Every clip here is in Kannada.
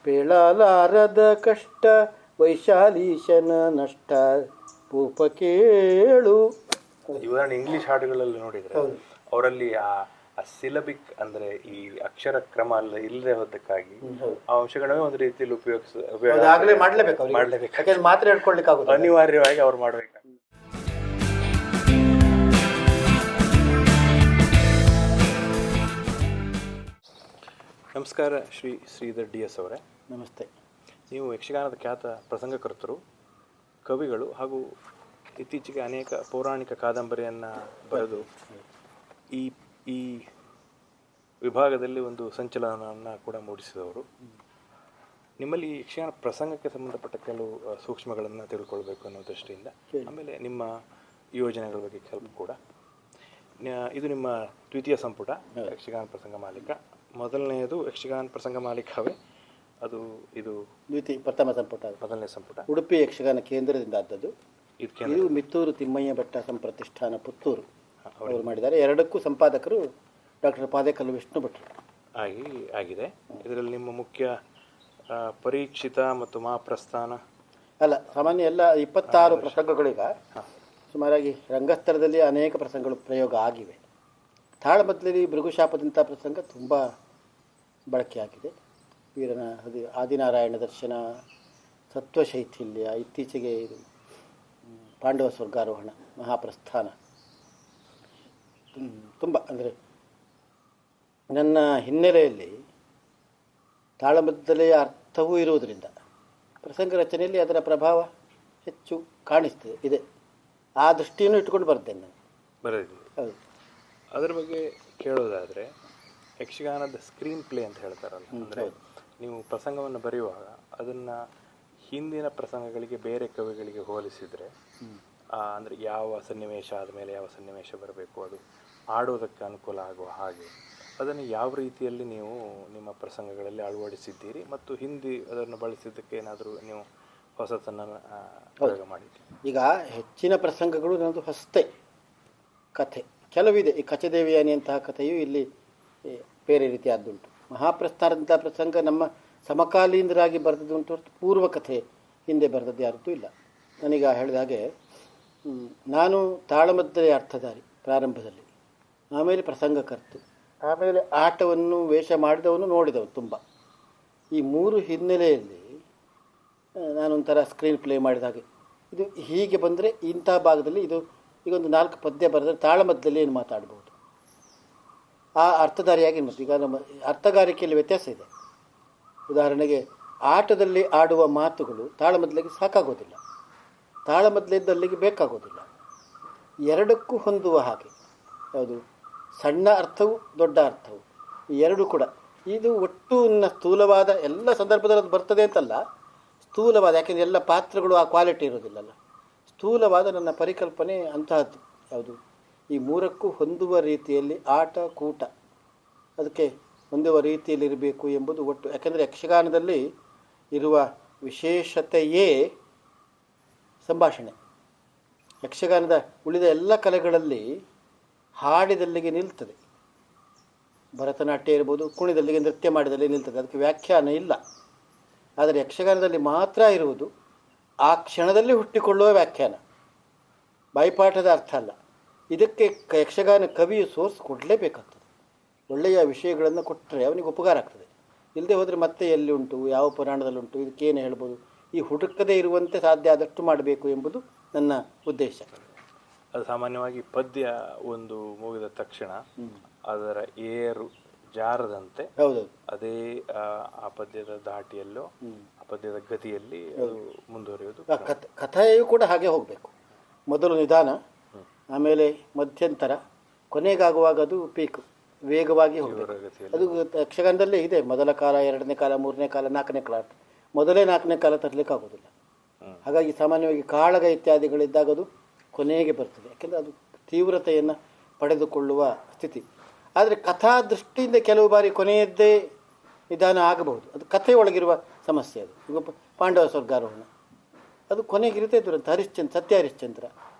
ಪೇಳಲಾರದ ಕಷ್ಟ ವೈಶಾಲೀಶನ ನಷ್ಟ ಭೂಪ ಕೇಳು. ಉದಾಹರಣೆ ಇಂಗ್ಲಿಷ್ ಹಾಡುಗಳಲ್ಲಿ ನೋಡಿದರೆ ಅವರಲ್ಲಿ ಆ ಸಿಲಬಿಕ್ ಅಂದ್ರೆ ಈ ಅಕ್ಷರ ಕ್ರಮ ಅಲ್ಲ ಇಲ್ಲದೆ ಹೋದಕ್ಕಾಗಿ ಆ ಅಂಶಗಳನ್ನೇ ಒಂದು ರೀತಿಯಲ್ಲಿ ಮಾಡಲೇಬೇಕು, ಮಾತ್ರ ಹೇಳ್ಕೊಳ್ಲಿಕ್ಕೆ ಆಗುತ್ತೆ, ಅನಿವಾರ್ಯವಾಗಿ ಅವ್ರು ಮಾಡಬೇಕು. ನಮಸ್ಕಾರ ಶ್ರೀ ಶ್ರೀಧರ್ DS ಅವರೇ. ನಮಸ್ತೆ. ನೀವು ಯಕ್ಷಗಾನದ ಖ್ಯಾತ ಪ್ರಸಂಗಕರ್ತರು, ಕವಿಗಳು ಹಾಗೂ ಇತ್ತೀಚೆಗೆ ಅನೇಕ ಪೌರಾಣಿಕ ಕಾದಂಬರಿಯನ್ನು ಬರೆದು ಈ ವಿಭಾಗದಲ್ಲಿ ಒಂದು ಸಂಚಲನವನ್ನು ಕೂಡ ಮೂಡಿಸಿದವರು. ನಿಮ್ಮಲ್ಲಿ ಯಕ್ಷಗಾನ ಪ್ರಸಂಗಕ್ಕೆ ಸಂಬಂಧಪಟ್ಟ ಕೆಲವು ಸೂಕ್ಷ್ಮಗಳನ್ನು ತಿಳ್ಕೊಳ್ಬೇಕು ಅನ್ನೋ ದೃಷ್ಟಿಯಿಂದ, ಆಮೇಲೆ ನಿಮ್ಮ ಯೋಜನೆಗಳ ಬಗ್ಗೆ ಸ್ವಲ್ಪ ಕೂಡ. ಇದು ನಿಮ್ಮ ದ್ವಿತೀಯ ಸಂಪುಟ ಯಕ್ಷಗಾನ ಪ್ರಸಂಗ ಮಾಲಿಕ. ಮೊದಲನೆಯದು ಯಕ್ಷಗಾನ ಪ್ರಸಂಗ ಮಾಲಿಕವೇ ಅದು? ಇದು ಪ್ರಥಮ ಸಂಪುಟ, ಮೊದಲನೇ ಸಂಪುಟ. ಉಡುಪಿ ಯಕ್ಷಗಾನ ಕೇಂದ್ರದಿಂದ ಆದದ್ದು. ಇದು ಮಿತ್ತೂರು ತಿಮ್ಮಯ್ಯ ಭಟ್ಟ ಸಂಪ್ರತಿಷ್ಠಾನ ಪುತ್ತೂರು ಅವರು ಮಾಡಿದ್ದಾರೆ. ಎರಡಕ್ಕೂ ಸಂಪಾದಕರು ಡಾಕ್ಟರ್ ಪಾದೇಕಲ್ಲು ವಿಷ್ಣು ಭಟ್ರು ಆಗಿದೆ. ಇದರಲ್ಲಿ ನಿಮ್ಮ ಮುಖ್ಯ ಪರೀಕ್ಷಿತ ಮತ್ತು ಮಹಾಪ್ರಸ್ಥಾನ ಅಲ್ಲ, ಸಾಮಾನ್ಯ ಎಲ್ಲ 26 ಪ್ರಸಂಗಗಳೀಗ ಸುಮಾರಾಗಿ ರಂಗಸ್ಥಳದಲ್ಲಿ ಅನೇಕ ಪ್ರಸಂಗಗಳು ಪ್ರಯೋಗ ಆಗಿವೆ. ತಾಳಮದ್ದಲೆಯಲ್ಲಿ ಭೃಗುಶಾಪದಂಥ ಪ್ರಸಂಗ ತುಂಬ ಬಳಕೆಯಾಗಿದೆ. ವೀರನ ಆದಿನಾರಾಯಣ ದರ್ಶನ, ಸತ್ವಶೈಥಿಲ್ಯ, ಇತ್ತೀಚೆಗೆ ಇದು ಪಾಂಡವ ಸ್ವರ್ಗಾರೋಹಣ, ಮಹಾಪ್ರಸ್ಥಾನ ತುಂಬ. ಅಂದರೆ ನನ್ನ ಹಿನ್ನೆಲೆಯಲ್ಲಿ ತಾಳಮದ್ದಲೆಯ ಅರ್ಥವೂ ಇರುವುದರಿಂದ ಪ್ರಸಂಗ ರಚನೆಯಲ್ಲಿ ಅದರ ಪ್ರಭಾವ ಹೆಚ್ಚು ಕಾಣಿಸ್ತದೆ ಇದೆ. ಆ ದೃಷ್ಟಿಯನ್ನು ಇಟ್ಕೊಂಡು ಬರ್ತೇನೆ ನಾನು. ಹೌದು. ಅದರ ಬಗ್ಗೆ ಕೇಳೋದಾದರೆ, ಯಕ್ಷಗಾನದ ಸ್ಕ್ರೀನ್ ಪ್ಲೇ ಅಂತ ಹೇಳ್ತಾರಲ್ಲ, ಅಂದರೆ ನೀವು ಪ್ರಸಂಗವನ್ನು ಬರೆಯುವಾಗ ಅದನ್ನು ಹಿಂದಿನ ಪ್ರಸಂಗಗಳಿಗೆ ಬೇರೆ ಕವಿಗಳಿಗೆ ಹೋಲಿಸಿದರೆ ಅಂದರೆ ಯಾವ ಸನ್ನಿವೇಶ ಆದಮೇಲೆ ಯಾವ ಸನ್ನಿವೇಶ ಬರಬೇಕು, ಅದು ಆಡೋದಕ್ಕೆ ಅನುಕೂಲ ಆಗುವ ಹಾಗೆ ಅದನ್ನು ಯಾವ ರೀತಿಯಲ್ಲಿ ನೀವು ನಿಮ್ಮ ಪ್ರಸಂಗಗಳಲ್ಲಿ ಅಳವಡಿಸಿದ್ದೀರಿ ಮತ್ತು ಹಿಂದಿ ಅದನ್ನು ಬಳಸಿದ್ದಕ್ಕೆ ಏನಾದರೂ ನೀವು ಹೊಸತನ್ನು ಪ್ರಯೋಗ ಮಾಡಿದ್ದೀರಿ? ಈಗ ಹೆಚ್ಚಿನ ಪ್ರಸಂಗಗಳು ನನ್ನದು ಹೊಸತೆ ಕಥೆ ಕೆಲವಿದೆ. ಈ ಕಚದೇವಿಯಾನಿಯಂತಹ ಕಥೆಯು ಇಲ್ಲಿ ಬೇರೆ ರೀತಿಯಾದ್ದುಂಟು. ಮಹಾಪ್ರಸ್ಥಾನದಂಥ ಪ್ರಸಂಗ ನಮ್ಮ ಸಮಕಾಲೀನರಾಗಿ ಬರೆದದ್ದುಂಟು ಹೊರತು ಪೂರ್ವ ಕಥೆ ಹಿಂದೆ ಬರೆದದ್ದು ಯಾರದ್ದು ಇಲ್ಲ. ನನಗೆ ಹೇಳಿದ ಹಾಗೆ ನಾನು ತಾಳಮದ್ದಲೆ ಅರ್ಥಧಾರಿ ಪ್ರಾರಂಭದಲ್ಲಿ, ಆಮೇಲೆ ಪ್ರಸಂಗಕರ್ತು, ಆಮೇಲೆ ಆಟವನ್ನು ವೇಷ ಮಾಡಿದವನು ನೋಡಿದವನು ತುಂಬ. ಈ 3 ಹಿನ್ನೆಲೆಯಲ್ಲಿ ನಾನೊಂಥರ ಸ್ಕ್ರೀನ್ ಪ್ಲೇ ಮಾಡಿದ ಹಾಗೆ ಇದು ಹೀಗೆ ಬಂದರೆ ಇಂಥ ಭಾಗದಲ್ಲಿ ಇದು ಈಗೊಂದು 4 ಪದ್ಯ ಬರೆದರೆ ತಾಳಮದ್ದಲೆ ಏನು ಮಾತಾಡ್ಬೋದು, ಆ ಅರ್ಥಧಾರಿಯಾಗಿ ಮತ್ತು ಈಗ ನಮ್ಮ ಅರ್ಥಗಾರಿಕೆಯಲ್ಲಿ ವ್ಯತ್ಯಾಸ ಇದೆ. ಉದಾಹರಣೆಗೆ ಆಟದಲ್ಲಿ ಆಡುವ ಮಾತುಗಳು ತಾಳಮದ್ದಲೆಗೆ ಸಾಕಾಗೋದಿಲ್ಲ, ತಾಳಮದ್ದಲೆದ್ದಲ್ಲಿಗೆ ಬೇಕಾಗೋದಿಲ್ಲ. ಎರಡಕ್ಕೂ ಹೊಂದುವ ಹಾಗೆ, ಯಾವುದು ಸಣ್ಣ ಅರ್ಥವು ದೊಡ್ಡ ಅರ್ಥವು, ಈ ಎರಡೂ ಕೂಡ ಇದು ಒಟ್ಟು ಸ್ಥೂಲವಾದ ಎಲ್ಲ ಸಂದರ್ಭದಲ್ಲಿ ಅದು ಬರ್ತದೆ ಅಂತಲ್ಲ, ಸ್ಥೂಲವಾದ, ಯಾಕೆಂದರೆ ಎಲ್ಲ ಪಾತ್ರಗಳು ಆ ಕ್ವಾಲಿಟಿ ಇರೋದಿಲ್ಲಲ್ಲ, ಸ್ಥೂಲವಾದ ನನ್ನ ಪರಿಕಲ್ಪನೆ ಅಂತಹದ್ದು. ಯಾವುದು ಈ 3ಕ್ಕೂ ಹೊಂದುವ ರೀತಿಯಲ್ಲಿ ಆಟ ಕೂಟ ಅದಕ್ಕೆ ಹೊಂದುವ ರೀತಿಯಲ್ಲಿ ಇರಬೇಕು ಎಂಬುದು ಒಟ್ಟು. ಯಾಕೆಂದರೆ ಯಕ್ಷಗಾನದಲ್ಲಿ ಇರುವ ವಿಶೇಷತೆಯೇ ಸಂಭಾಷಣೆ. ಯಕ್ಷಗಾನದ ಉಳಿದ ಎಲ್ಲ ಕಲೆಗಳಲ್ಲಿ ಹಾಡಿದಲ್ಲಿಗೆ ನಿಲ್ತದೆ, ಭರತನಾಟ್ಯ ಇರ್ಬೋದು, ಕುಣಿದಲ್ಲಿಗೆ ನೃತ್ಯ ಮಾಡಿದಲ್ಲಿ ನಿಲ್ತದೆ, ಅದಕ್ಕೆ ವ್ಯಾಖ್ಯಾನ ಇಲ್ಲ. ಆದರೆ ಯಕ್ಷಗಾನದಲ್ಲಿ ಮಾತ್ರ ಇರುವುದು ಆ ಕ್ಷಣದಲ್ಲಿ ಹುಟ್ಟಿಕೊಳ್ಳುವ ವ್ಯಾಖ್ಯಾನ, ಬಾಯಿಪಾಠದ ಅರ್ಥ ಅಲ್ಲ. ಇದಕ್ಕೆ ಯಕ್ಷಗಾನ ಕವಿಯು ಸೋರ್ಸ್ ಕೊಡಲೇಬೇಕಾಗ್ತದೆ. ಒಳ್ಳೆಯ ವಿಷಯಗಳನ್ನು ಕೊಟ್ಟರೆ ಅವನಿಗೆ ಉಪಕಾರ ಆಗ್ತದೆ. ಇಲ್ಲದೆ ಹೋದರೆ ಮತ್ತೆ ಎಲ್ಲಿ ಉಂಟು, ಯಾವ ಪುರಾಣದಲ್ಲುಂಟು, ಇದಕ್ಕೇನು ಹೇಳ್ಬೋದು, ಈ ಹುಡುಕದೇ ಇರುವಂತೆ ಸಾಧ್ಯ ಆದಷ್ಟು ಮಾಡಬೇಕು ಎಂಬುದು ನನ್ನ ಉದ್ದೇಶ. ಅದು ಸಾಮಾನ್ಯವಾಗಿ ಪದ್ಯ ಒಂದು ಮುಗಿದ ತಕ್ಷಣ ಅದರ ಏರು ಜಾರದಂತೆ ಅದೇ ಆ ಪದ್ಯದ ಧಾಟಿಯಲ್ಲೋ ಆ ಪದ್ಯದ ಗತಿಯಲ್ಲಿ ಮುಂದುವರಿಯೋದು. ಕಥೆಯೂ ಕೂಡ ಹಾಗೆ ಹೋಗಬೇಕು. ಮೊದಲು ನಿಧಾನ, ಆಮೇಲೆ ಮಧ್ಯಂತರ, ಕೊನೆಗಾಗುವಾಗ ಅದು ಪೀಕ್ ವೇಗವಾಗಿ ಹೋಗಬೇಕು. ಅದು ಯಕ್ಷಗಾನದಲ್ಲೇ ಇದೆ. ಮೊದಲ ಕಾಲ, ಎರಡನೇ ಕಾಲ, ಮೂರನೇ ಕಾಲ, ನಾಲ್ಕನೇ ಕಾಲ. ಮೊದಲೇ ನಾಲ್ಕನೇ ಕಾಲ ತರಲಿಕ್ಕೆ ಆಗೋದಿಲ್ಲ. ಹಾಗಾಗಿ ಸಾಮಾನ್ಯವಾಗಿ ಕಾಳಗ ಇತ್ಯಾದಿಗಳಿದ್ದಾಗ ಅದು ಕೊನೆಗೆ ಬರ್ತದೆ, ಯಾಕೆಂದರೆ ಅದು ತೀವ್ರತೆಯನ್ನು ಪಡೆದುಕೊಳ್ಳುವ ಸ್ಥಿತಿ. ಆದರೆ ಕಥಾ ದೃಷ್ಟಿಯಿಂದ ಕೆಲವು ಬಾರಿ ಕೊನೆಯದ್ದೇ ನಿಧಾನ ಆಗಬಹುದು. ಅದು ಕಥೆಯೊಳಗಿರುವ ಸಮಸ್ಯೆ. ಅದು ಈಗ ಪಾಂಡವ ಸ್ವರ್ಗಾರೋಹಣ ಅದು ಕೊನೆಗಿರುತ್ತೆ ದುರಂತ. ಸತ್ಯ ಹರಿಶ್ಚಂದ್ರ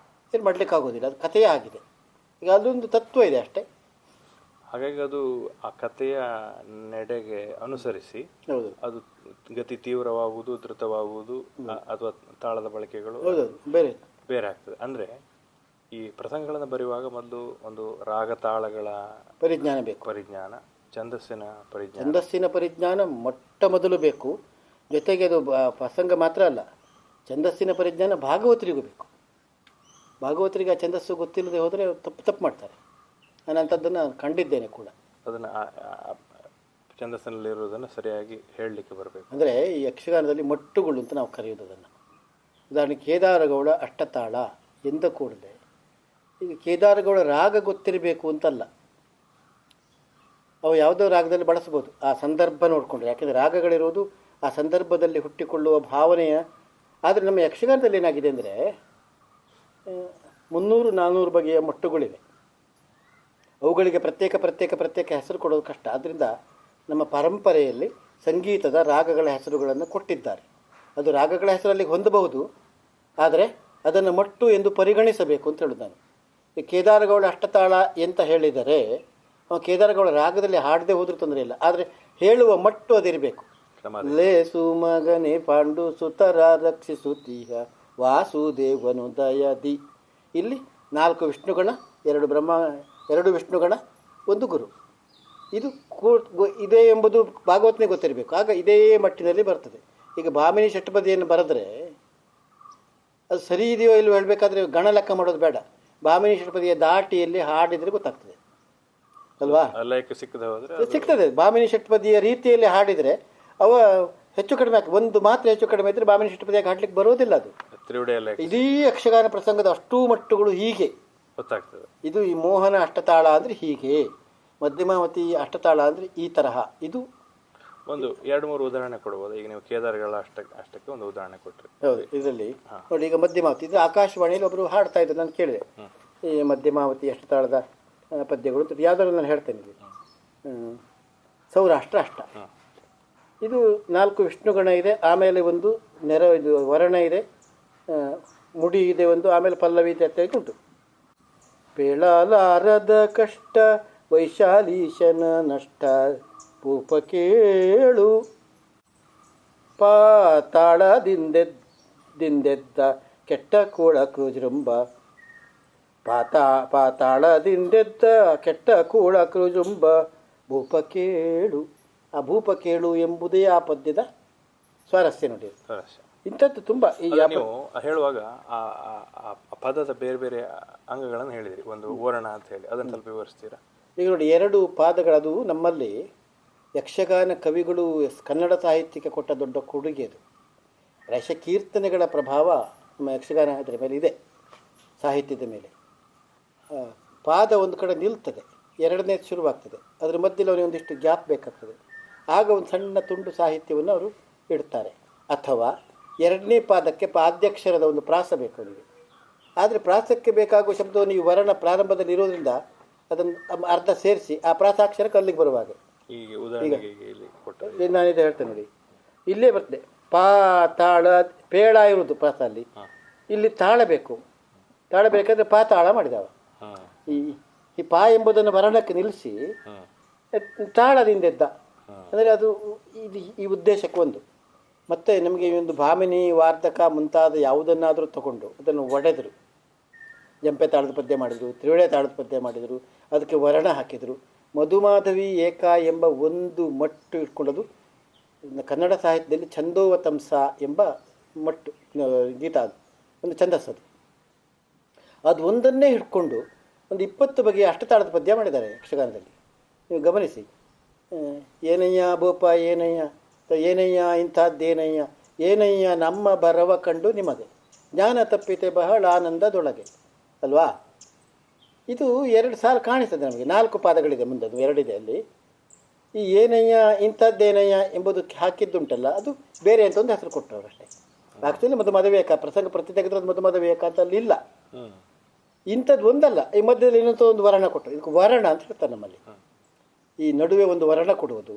ಏನು ಮಾಡಲಿಕ್ಕಾಗೋದಿಲ್ಲ, ಅದು ಕಥೆಯೇ ಆಗಿದೆ. ಈಗ ಅದೊಂದು ತತ್ವ ಇದೆ ಅಷ್ಟೇ. ಹಾಗಾಗಿ ಅದು ಆ ಕಥೆಯ ನಡೆಗೆ ಅನುಸರಿಸಿ ಹೌದು ಅದು ಗತಿ ತೀವ್ರವಾಗುವುದು, ಧೃತವಾಗುವುದು ಅಥವಾ ತಾಳದ ಬಳಕೆಗಳು ಹೌದೌದು ಬೇರೆ ಬೇರೆ ಆಗ್ತದೆ. ಅಂದರೆ ಈ ಪ್ರಸಂಗಗಳನ್ನು ಬರೆಯುವಾಗ ಮೊದಲು ಒಂದು ರಾಗ ತಾಳಗಳ ಪರಿಜ್ಞಾನ ಬೇಕು. ಪರಿಜ್ಞಾನ, ಛಂದಸ್ಸಿನ ಪರಿಜ್ಞಾನ ಮೊಟ್ಟ ಮೊದಲು ಬೇಕು. ಜೊತೆಗೆ ಅದು ಪ್ರಸಂಗ ಮಾತ್ರ ಅಲ್ಲ, ಛಂದಸ್ಸಿನ ಪರಿಜ್ಞಾನ ಭಾಗವತರಿಗೂ ಬೇಕು. ಭಾಗವತರಿಗೆ ಆ ಛಂದಸ್ಸು ಗೊತ್ತಿಲ್ಲದೆ ಹೋದರೆ ತಪ್ಪು ಮಾಡ್ತಾರೆ. ನಾನು ಅಂಥದ್ದನ್ನು ಕಂಡಿದ್ದೇನೆ ಕೂಡ. ಅದನ್ನು ಛಂದಸ್ಸಿನಲ್ಲಿರುವುದನ್ನು ಸರಿಯಾಗಿ ಹೇಳಲಿಕ್ಕೆ ಬರಬೇಕು. ಅಂದರೆ ಈ ಯಕ್ಷಗಾನದಲ್ಲಿ ಮಟ್ಟುಗಳು ಅಂತ ನಾವು ಕರೆಯೋದು ಅದನ್ನು. ಉದಾಹರಣೆ ಕೇದಾರಗೌಡ ಅಷ್ಟತಾಳ ಎಂದ ಕೂಡಲೇ ಈಗ ಕೇದಾರಗೌಡ ರಾಗ ಗೊತ್ತಿರಬೇಕು ಅಂತಲ್ಲ, ಅವು ಯಾವುದೋ ರಾಗದಲ್ಲಿ ಬಳಸ್ಬೋದು ಆ ಸಂದರ್ಭ ನೋಡಿಕೊಂಡು. ಯಾಕೆಂದರೆ ರಾಗಗಳಿರೋದು ಆ ಸಂದರ್ಭದಲ್ಲಿ ಹುಟ್ಟಿಕೊಳ್ಳುವ ಭಾವನೆಯ. ಆದರೆ ನಮ್ಮ ಯಕ್ಷಗಾನದಲ್ಲಿ ಏನಾಗಿದೆ ಅಂದರೆ 300-400 ಬಗೆಯ ಮಟ್ಟುಗಳಿವೆ. ಅವುಗಳಿಗೆ ಪ್ರತ್ಯೇಕ ಹೆಸರು ಕೊಡೋದು ಕಷ್ಟ. ಆದ್ದರಿಂದ ನಮ್ಮ ಪರಂಪರೆಯಲ್ಲಿ ಸಂಗೀತದ ರಾಗಗಳ ಹೆಸರುಗಳನ್ನು ಕೊಟ್ಟಿದ್ದಾರೆ. ಅದು ರಾಗಗಳ ಹೆಸರಲ್ಲಿ ಹೊಂದಬಹುದು, ಆದರೆ ಅದನ್ನು ಮಟ್ಟು ಎಂದು ಪರಿಗಣಿಸಬೇಕು ಅಂತ ಹೇಳೋದು ನಾನು. ಈ ಕೇದಾರಗೌಡ ಅಷ್ಟತಾಳ ಅಂತ ಹೇಳಿದರೆ ಕೇದಾರಗೌಡ ರಾಗದಲ್ಲಿ ಹಾಡದೆ ಹೋದ್ರೂ ತೊಂದರೆ ಇಲ್ಲ, ಆದರೆ ಹೇಳುವ ಮಟ್ಟು ಅದಿರಬೇಕು. ಲೇಸು ಮಗನೇ ಪಾಂಡು ಸುತರ ರಕ್ಷಿಸುತ್ತೀಹ ವಾಸುದೇವನು ದಯದಿ. ಇಲ್ಲಿ 4 ವಿಷ್ಣುಗಣ, 2 ಬ್ರಹ್ಮ, 2 ವಿಷ್ಣುಗಣ, 1 ಗುರು. ಇದು ಇದೇ ಎಂಬುದು ಭಾಗವತನೇ ಗೊತ್ತಿರಬೇಕು. ಆಗ ಇದೇ ಮಟ್ಟಿನಲ್ಲಿ ಬರ್ತದೆ. ಈಗ ಭಾಮಿನಿ ಷಟ್ಪದಿಯನ್ನು ಬರೆದ್ರೆ ಅದು ಸರಿ ಇದೆಯೋ ಇಲ್ಲವೋ ಹೇಳಬೇಕಾದ್ರೆ ಗಣ ಲೆಕ್ಕ ಮಾಡೋದು ಬೇಡ. ಭಾಮಿನಿ ಷಟ್ಪದಿಯ ದಾಟಿಯಲ್ಲಿ ಹಾಡಿದರೆ ಗೊತ್ತಾಗ್ತದೆ ಅಲ್ವಾ? ಸಿಗ್ತದೆ. ಭಾಮಿನಿ ಷಟ್ಪದಿಯ ರೀತಿಯಲ್ಲಿ ಹಾಡಿದರೆ ಅವ ಹೆಚ್ಚು ಕಡಿಮೆ ಆಗ್ತದೆ. ಒಂದು ಮಾತ್ರ ಹೆಚ್ಚು ಕಡಿಮೆ ಇದ್ದರೆ ಭಾಮಿನಿ ಷಟ್ಪದಿಯಾಗಿ ಹಾಡ್ಲಿಕ್ಕೆ ಬರೋದಿಲ್ಲ. ಅದು ಇಡೀ ಯಕ್ಷಗಾನ ಪ್ರಸಂಗದ ಅಷ್ಟೂ ಮಟ್ಟುಗಳು ಹೀಗೆ ಗೊತ್ತಾಗ್ತದೆ. ಇದು ಈ ಮೋಹನ ಅಷ್ಟತಾಳ ಅಂದರೆ ಹೀಗೆ, ಮಧ್ಯಮಾವತಿ ಅಷ್ಟತಾಳ ಅಂದರೆ ಈ ತರಹ. ಇದು ಒಂದು 2-3 ಉದಾಹರಣೆ ಕೊಡ್ಬೋದು. ಈಗ ನೀವು ಕೇದಾರಗಳ ಅಷ್ಟಕ್ಕೆ ಒಂದು ಉದಾಹರಣೆ ಕೊಟ್ಟರೆ. ಹೌದು, ಇದರಲ್ಲಿ ನೋಡಿ, ಈಗ ಮಧ್ಯಮಾವತಿ ಇದು ಆಕಾಶವಾಣಿಯಲ್ಲಿ ಒಬ್ಬರು ಹಾಡ್ತಾ ಇದ್ರು, ನಾನು ಕೇಳಿದೆ ಈ ಮಧ್ಯಮಾವತಿ ಅಷ್ಟತಾಳದ ಪದ್ಯಗಳು ಅಂತ. ಯಾವ್ದಾದ್ರು ನಾನು ಹೇಳ್ತೇನೆ. ಸೌರಾಷ್ಟ್ರ ಅಷ್ಟ, ಇದು 4 ವಿಷ್ಣುಗಣ ಇದೆ, ಆಮೇಲೆ ಒಂದು ಇದು ವರ್ಣ ಇದೆ, ಮುಡಿ ಇದೆ ಒಂದು, ಆಮೇಲೆ ಪಲ್ಲವಿ ಇದೆ ಉಂಟು. ಪೇಳಲಾರದ ಕಷ್ಟ ವೈಶಾಲೀಶನ ನಷ್ಟ ಭೂಪ ಕೇಳು ಪಾತಾಳದಿಂದೆದ್ದ ಕೆಟ್ಟ ಕೂಳ ಕೃಜೃಂಬ ಪಾತಾಳದಿಂದೆದ್ದ ಕೆಟ್ಟ ಕೂಳ ಕೃಜೃಂಬ ಭೂಪ ಕೇಳು. ಆ ಭೂಪ ಕೇಳು ಎಂಬುದೇ ಆ ಪದ್ಯದ ಸ್ವಾರಸ್ಯ ನೋಡಿ. ಇಂಥದ್ದು ತುಂಬ ನೀವು ಹೇಳುವಾಗ ಆ ಪದದ ಬೇರೆ ಬೇರೆ ಅಂಗಗಳನ್ನು ಹೇಳಿದ್ರಿ. ಒಂದು ವರ್ಣ ಅಂತ ಹೇಳಿ, ಅದನ್ನು ಸ್ವಲ್ಪ ವಿವರಿಸ್ತೀರಾ? ಈಗ ನೋಡಿ, 2 ಪಾದಗಳದು ನಮ್ಮಲ್ಲಿ ಯಕ್ಷಗಾನ ಕವಿಗಳು ಕನ್ನಡ ಸಾಹಿತ್ಯಕ್ಕೆ ಕೊಟ್ಟ ದೊಡ್ಡ ಕೊಡುಗೆ. ಅದು ರಸಕೀರ್ತನೆಗಳ ಪ್ರಭಾವ ನಮ್ಮ ಯಕ್ಷಗಾನ ಅದರ ಮೇಲೆ ಇದೆ, ಸಾಹಿತ್ಯದ ಮೇಲೆ. ಪಾದ ಒಂದು ಕಡೆ ನಿಲ್ತದೆ, 2ನೇದು ಶುರುವಾಗ್ತದೆ, ಅದರ ಮಧ್ಯದಲ್ಲಿ ಅವನಿಗೆ ಒಂದಿಷ್ಟು ಗ್ಯಾಪ್ ಬೇಕಾಗ್ತದೆ. ಆಗ ಒಂದು ಸಣ್ಣ ತುಂಡು ಸಾಹಿತ್ಯವನ್ನು ಅವರು ಇಡ್ತಾರೆ. ಅಥವಾ 2ನೇ ಪಾದಕ್ಕೆ ಪಾದ್ಯಾಕ್ಷರದ ಒಂದು ಪ್ರಾಸ ಬೇಕು ಅವನಿಗೆ. ಆದರೆ ಪ್ರಾಸಕ್ಕೆ ಬೇಕಾಗುವ ಶಬ್ದವನ್ನು ಈ ವರ್ಣ ಪ್ರಾರಂಭದಲ್ಲಿ ಇರೋದ್ರಿಂದ ಅದನ್ನು ಅರ್ಧ ಸೇರಿಸಿ ಆ ಪ್ರಾಸಾಕ್ಷರಕ್ಕೆ ಅಲ್ಲಿಗೆ ಬರುವಾಗ ನಾನಿದೆ ಹೇಳ್ತೇನೆ ನೋಡಿ, ಇಲ್ಲೇ ಬರ್ತದೆ. ಪಾ ತಾಳ ಪೇಳ ಇರುವುದು ಪ್ರಾಸ, ಅಲ್ಲಿ ಇಲ್ಲಿ ತಾಳ ಬೇಕು. ತಾಳ ಬೇಕಾದ್ರೆ ಪಾ ತಾಳ ಮಾಡಿದವ. ಈ ಪಾ ಎಂಬುದನ್ನು ವರ್ಣಕ್ಕೆ ನಿಲ್ಲಿಸಿ ತಾಳದಿಂದೆದ್ದ ಅಂದರೆ ಅದು ಈ ಉದ್ದೇಶಕ್ಕೆ ಒಂದು. ಮತ್ತು ನಮಗೆ ಈ ಒಂದು ಭಾಮಿನಿ, ವಾರ್ಧಕ ಮುಂತಾದ ಯಾವುದನ್ನಾದರೂ ತಗೊಂಡು ಅದನ್ನು ಒಡೆದರು. ಜಂಪೆ ತಾಳದ ಪದ್ಯ ಮಾಡಿದರು, ತ್ರಿವಳೆ ತಾಳದ ಪದ್ಯ ಮಾಡಿದರು, ಅದಕ್ಕೆ ವರ್ಣ ಹಾಕಿದರು. ಮಧುಮಾಧವಿ ಏಕ ಎಂಬ ಒಂದು ಮಟ್ಟು ಇಟ್ಕೊಂಡದು ಕನ್ನಡ ಸಾಹಿತ್ಯದಲ್ಲಿ ಛಂದೋವತಂಸ ಎಂಬ ಮಟ್ಟು ಗೀತ, ಅದು ಒಂದು ಛಂದಸ್ಸದು. ಅದು ಒಂದನ್ನೇ ಹಿಡ್ಕೊಂಡು ಒಂದು 20 ಬಗೆಯ ಅಷ್ಟತಾಳದ ಪದ್ಯ ಮಾಡಿದ್ದಾರೆ ಯಕ್ಷಗಾನದಲ್ಲಿ. ನೀವು ಗಮನಿಸಿ, ಏನಯ್ಯ ಬೋಪ ಏನಯ್ಯ, ಏನಯ್ಯ ಇಂಥದ್ದೇನಯ್ಯ, ಏನಯ್ಯ ನಮ್ಮ ಬರವ ಕಂಡು ನಿಮಗೆ ಜ್ಞಾನ ತಪ್ಪಿತೆ ಬಹಳ ಆನಂದದೊಳಗೆ ಅಲ್ವಾ? ಇದು 2 ಸಾಲು ಕಾಣಿಸ್ತದೆ ನಮಗೆ. 4 ಪಾದಗಳಿದೆ, ಮುಂದದು 2 ಇದೆ ಅಲ್ಲಿ. ಈ ಏನಯ್ಯ ಇಂಥದ್ದೇನಯ್ಯ ಎಂಬುದಕ್ಕೆ ಹಾಕಿದ್ದುಂಟಲ್ಲ, ಅದು ಬೇರೆ ಅಂತ ಒಂದು ಹೆಸರು ಕೊಟ್ಟರು ಅಷ್ಟೇ. ಆ್ಯಕ್ಚುಲಿ ಮಧುಮಾಧವಿಯಕ ಪ್ರಸಂಗ ಪ್ರತಿ ತೆಗೆದ್ರೆ ಮಧುಮಾಧವಿಯಕ ಅಂತ ಅಲ್ಲಿ ಇಲ್ಲ. ಇಂಥದ್ದು ಒಂದಲ್ಲ, ಈ ಮಧ್ಯದಲ್ಲಿ ಇನ್ನೊಂದು ಒಂದು ವರ್ಣ ಕೊಟ್ಟರು. ಇದಕ್ಕೆ ವರ್ಣ ಅಂತ ಹೇಳ್ತಾರೆ ನಮ್ಮಲ್ಲಿ. ಈ ನಡುವೆ ಒಂದು ವರ್ಣ ಕೊಡುವುದು,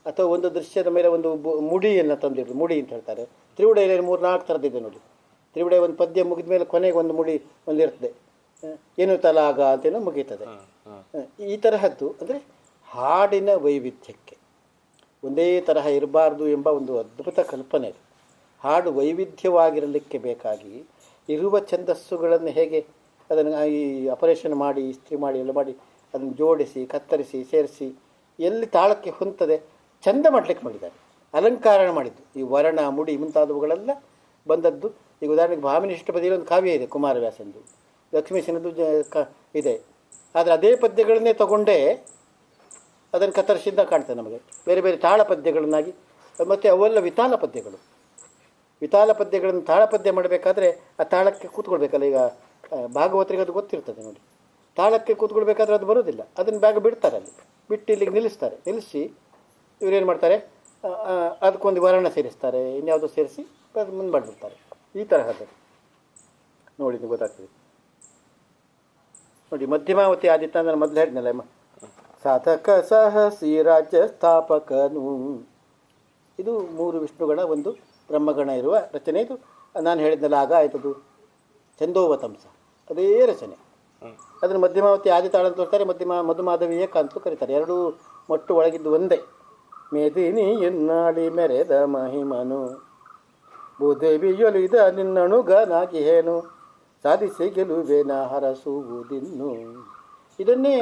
ಅಥವಾ ಒಂದು ದೃಶ್ಯದ ಮೇಲೆ ಒಂದು ಮುಡಿಯನ್ನು ತಂದಿಡುದು, ಮುಡಿ ಅಂತ ಹೇಳ್ತಾರೆ. ತ್ರಿವುಡೆಯಲ್ಲಿ 3-4 ಥರದ್ದಿದೆ ನೋಡಿ. ತ್ರಿವುಡೆ ಒಂದು ಪದ್ಯ ಮುಗಿದ ಮೇಲೆ ಕೊನೆಗೆ ಒಂದು ಮುಡಿ ಒಂದು ಇರ್ತದೆ, ಏನು ತಲಾಗ ಅಂತೇನೋ ಮುಗೀತದೆ. ಈ ತರಹದ್ದು ಅಂದರೆ ಹಾಡಿನ ವೈವಿಧ್ಯಕ್ಕೆ ಒಂದೇ ತರಹ ಇರಬಾರ್ದು ಎಂಬ ಒಂದು ಅದ್ಭುತ ಕಲ್ಪನೆ ಇದೆ. ಹಾಡು ವೈವಿಧ್ಯವಾಗಿರಲಿಕ್ಕೆ ಬೇಕಾಗಿ ಇರುವ ಛಂದಸ್ಸುಗಳನ್ನು ಹೇಗೆ ಅದನ್ನು ಈ ಆಪರೇಷನ್ ಮಾಡಿ ಇಸ್ತ್ರಿ ಮಾಡಿ ಎಲ್ಲ ಮಾಡಿ ಅದನ್ನು ಜೋಡಿಸಿ ಕತ್ತರಿಸಿ ಸೇರಿಸಿ ಎಲ್ಲಿ ತಾಳಕ್ಕೆ ಹೊಂತದೆ ಚಂದ ಮಾಡಲಿಕ್ಕೆ ಮಾಡಿದ್ದಾರೆ. ಅಲಂಕಾರ ಮಾಡಿದ್ದು ಈ ವರ್ಣ ಮುಡಿ ಮುಂತಾದವುಗಳೆಲ್ಲ ಬಂದದ್ದು. ಈಗ ಉದಾಹರಣೆಗೆ ಭಾಮಿನಿ ಇಷ್ಟಪದಿಯಲ್ಲಿ ಒಂದು ಕಾವ್ಯ ಇದೆ ಕುಮಾರವ್ಯಾಸಂದು, ಲಕ್ಷ್ಮೀಶನದು ಇದೆ. ಆದರೆ ಅದೇ ಪದ್ಯಗಳನ್ನೇ ತಗೊಂಡೇ ಅದನ್ನು ಕತ್ತರಿಸಿದ್ದ ಕಾಣ್ತದೆ ನಮಗೆ, ಬೇರೆ ಬೇರೆ ತಾಳ ಪದ್ಯಗಳನ್ನಾಗಿ. ಮತ್ತು ಅವೆಲ್ಲ ವಿತಾಲ ಪದ್ಯಗಳು. ವಿತಾಲ ಪದ್ಯಗಳನ್ನು ತಾಳಪದ್ಯ ಮಾಡಬೇಕಾದ್ರೆ ಆ ತಾಳಕ್ಕೆ ಕೂತ್ಕೊಳ್ಬೇಕಲ್ಲ. ಈಗ ಭಾಗವತರಿಗೆ ಅದು ಗೊತ್ತಿರ್ತದೆ ನೋಡಿ, ತಾಳಕ್ಕೆ ಕೂತ್ಕೊಳ್ಬೇಕಾದ್ರೆ ಅದು ಬರೋದಿಲ್ಲ, ಅದನ್ನು ಬೇಗ ಬಿಡ್ತಾರೆ, ಅಲ್ಲಿ ಬಿಟ್ಟು ಇಲ್ಲಿಗೆ ನಿಲ್ಲಿಸ್ತಾರೆ. ನಿಲ್ಲಿಸಿ ಇವರೇನು ಮಾಡ್ತಾರೆ, ಅದಕ್ಕೊಂದು ವರ್ಣ ಸೇರಿಸ್ತಾರೆ, ಇನ್ಯಾವುದೋ ಸೇರಿಸಿ ಅದು ಮುಂದೆ ಮಾಡಿಬಿಡ್ತಾರೆ. ಈ ತರಹದ್ದು ನೋಡಿ, ನೀವು ಗೊತ್ತಾಗ್ತದೆ ನೋಡಿ. ಮಧ್ಯಮಾವತಿ ಆದಿತ್ಯ ಅಂದರೆ ಮೊದಲು ಹೇಳಿದ್ನಲ್ಲ, ಸಾಧಕ ಸಹಸಿ ರಾಜ್ಯ ಸ್ಥಾಪಕನು. ಇದು 3 ವಿಷ್ಣುಗಣ ಒಂದು ಬ್ರಹ್ಮಗಣ ಇರುವ ರಚನೆ. ಇದು ನಾನು ಹೇಳಿದ್ನಲ್ಲ ಆಗ ಆಯ್ತದು ಚಂದೋವತಂಸ, ಅದೇ ರಚನೆ. ಅದನ್ನು ಮಧ್ಯಮಾವತಿ ಆದಿತಾಳ ಅಂತ ಹೇಳ್ತಾರೆ, ಮಧುಮಾಧವಿ ಏಕ ಅಂತಲೂ ಕರೀತಾರೆ. ಎರಡೂ ಮೊಟ್ಟು ಒಳಗಿದ್ದು ಒಂದೇ. ಮೇದಿನಿ ಎನ್ನಾಳಿ ಮೆರೆದ ಮಹಿಮನು ಭೂದೇವಿಯೊಲಿದ ನಿನ್ನಣುಗನಾಗಿ ಏನು ಸಾಧಿಸಿ ಗೆಲುವೇನ ಹರಸುವುದಿನ್ನು. ಇದನ್ನೇ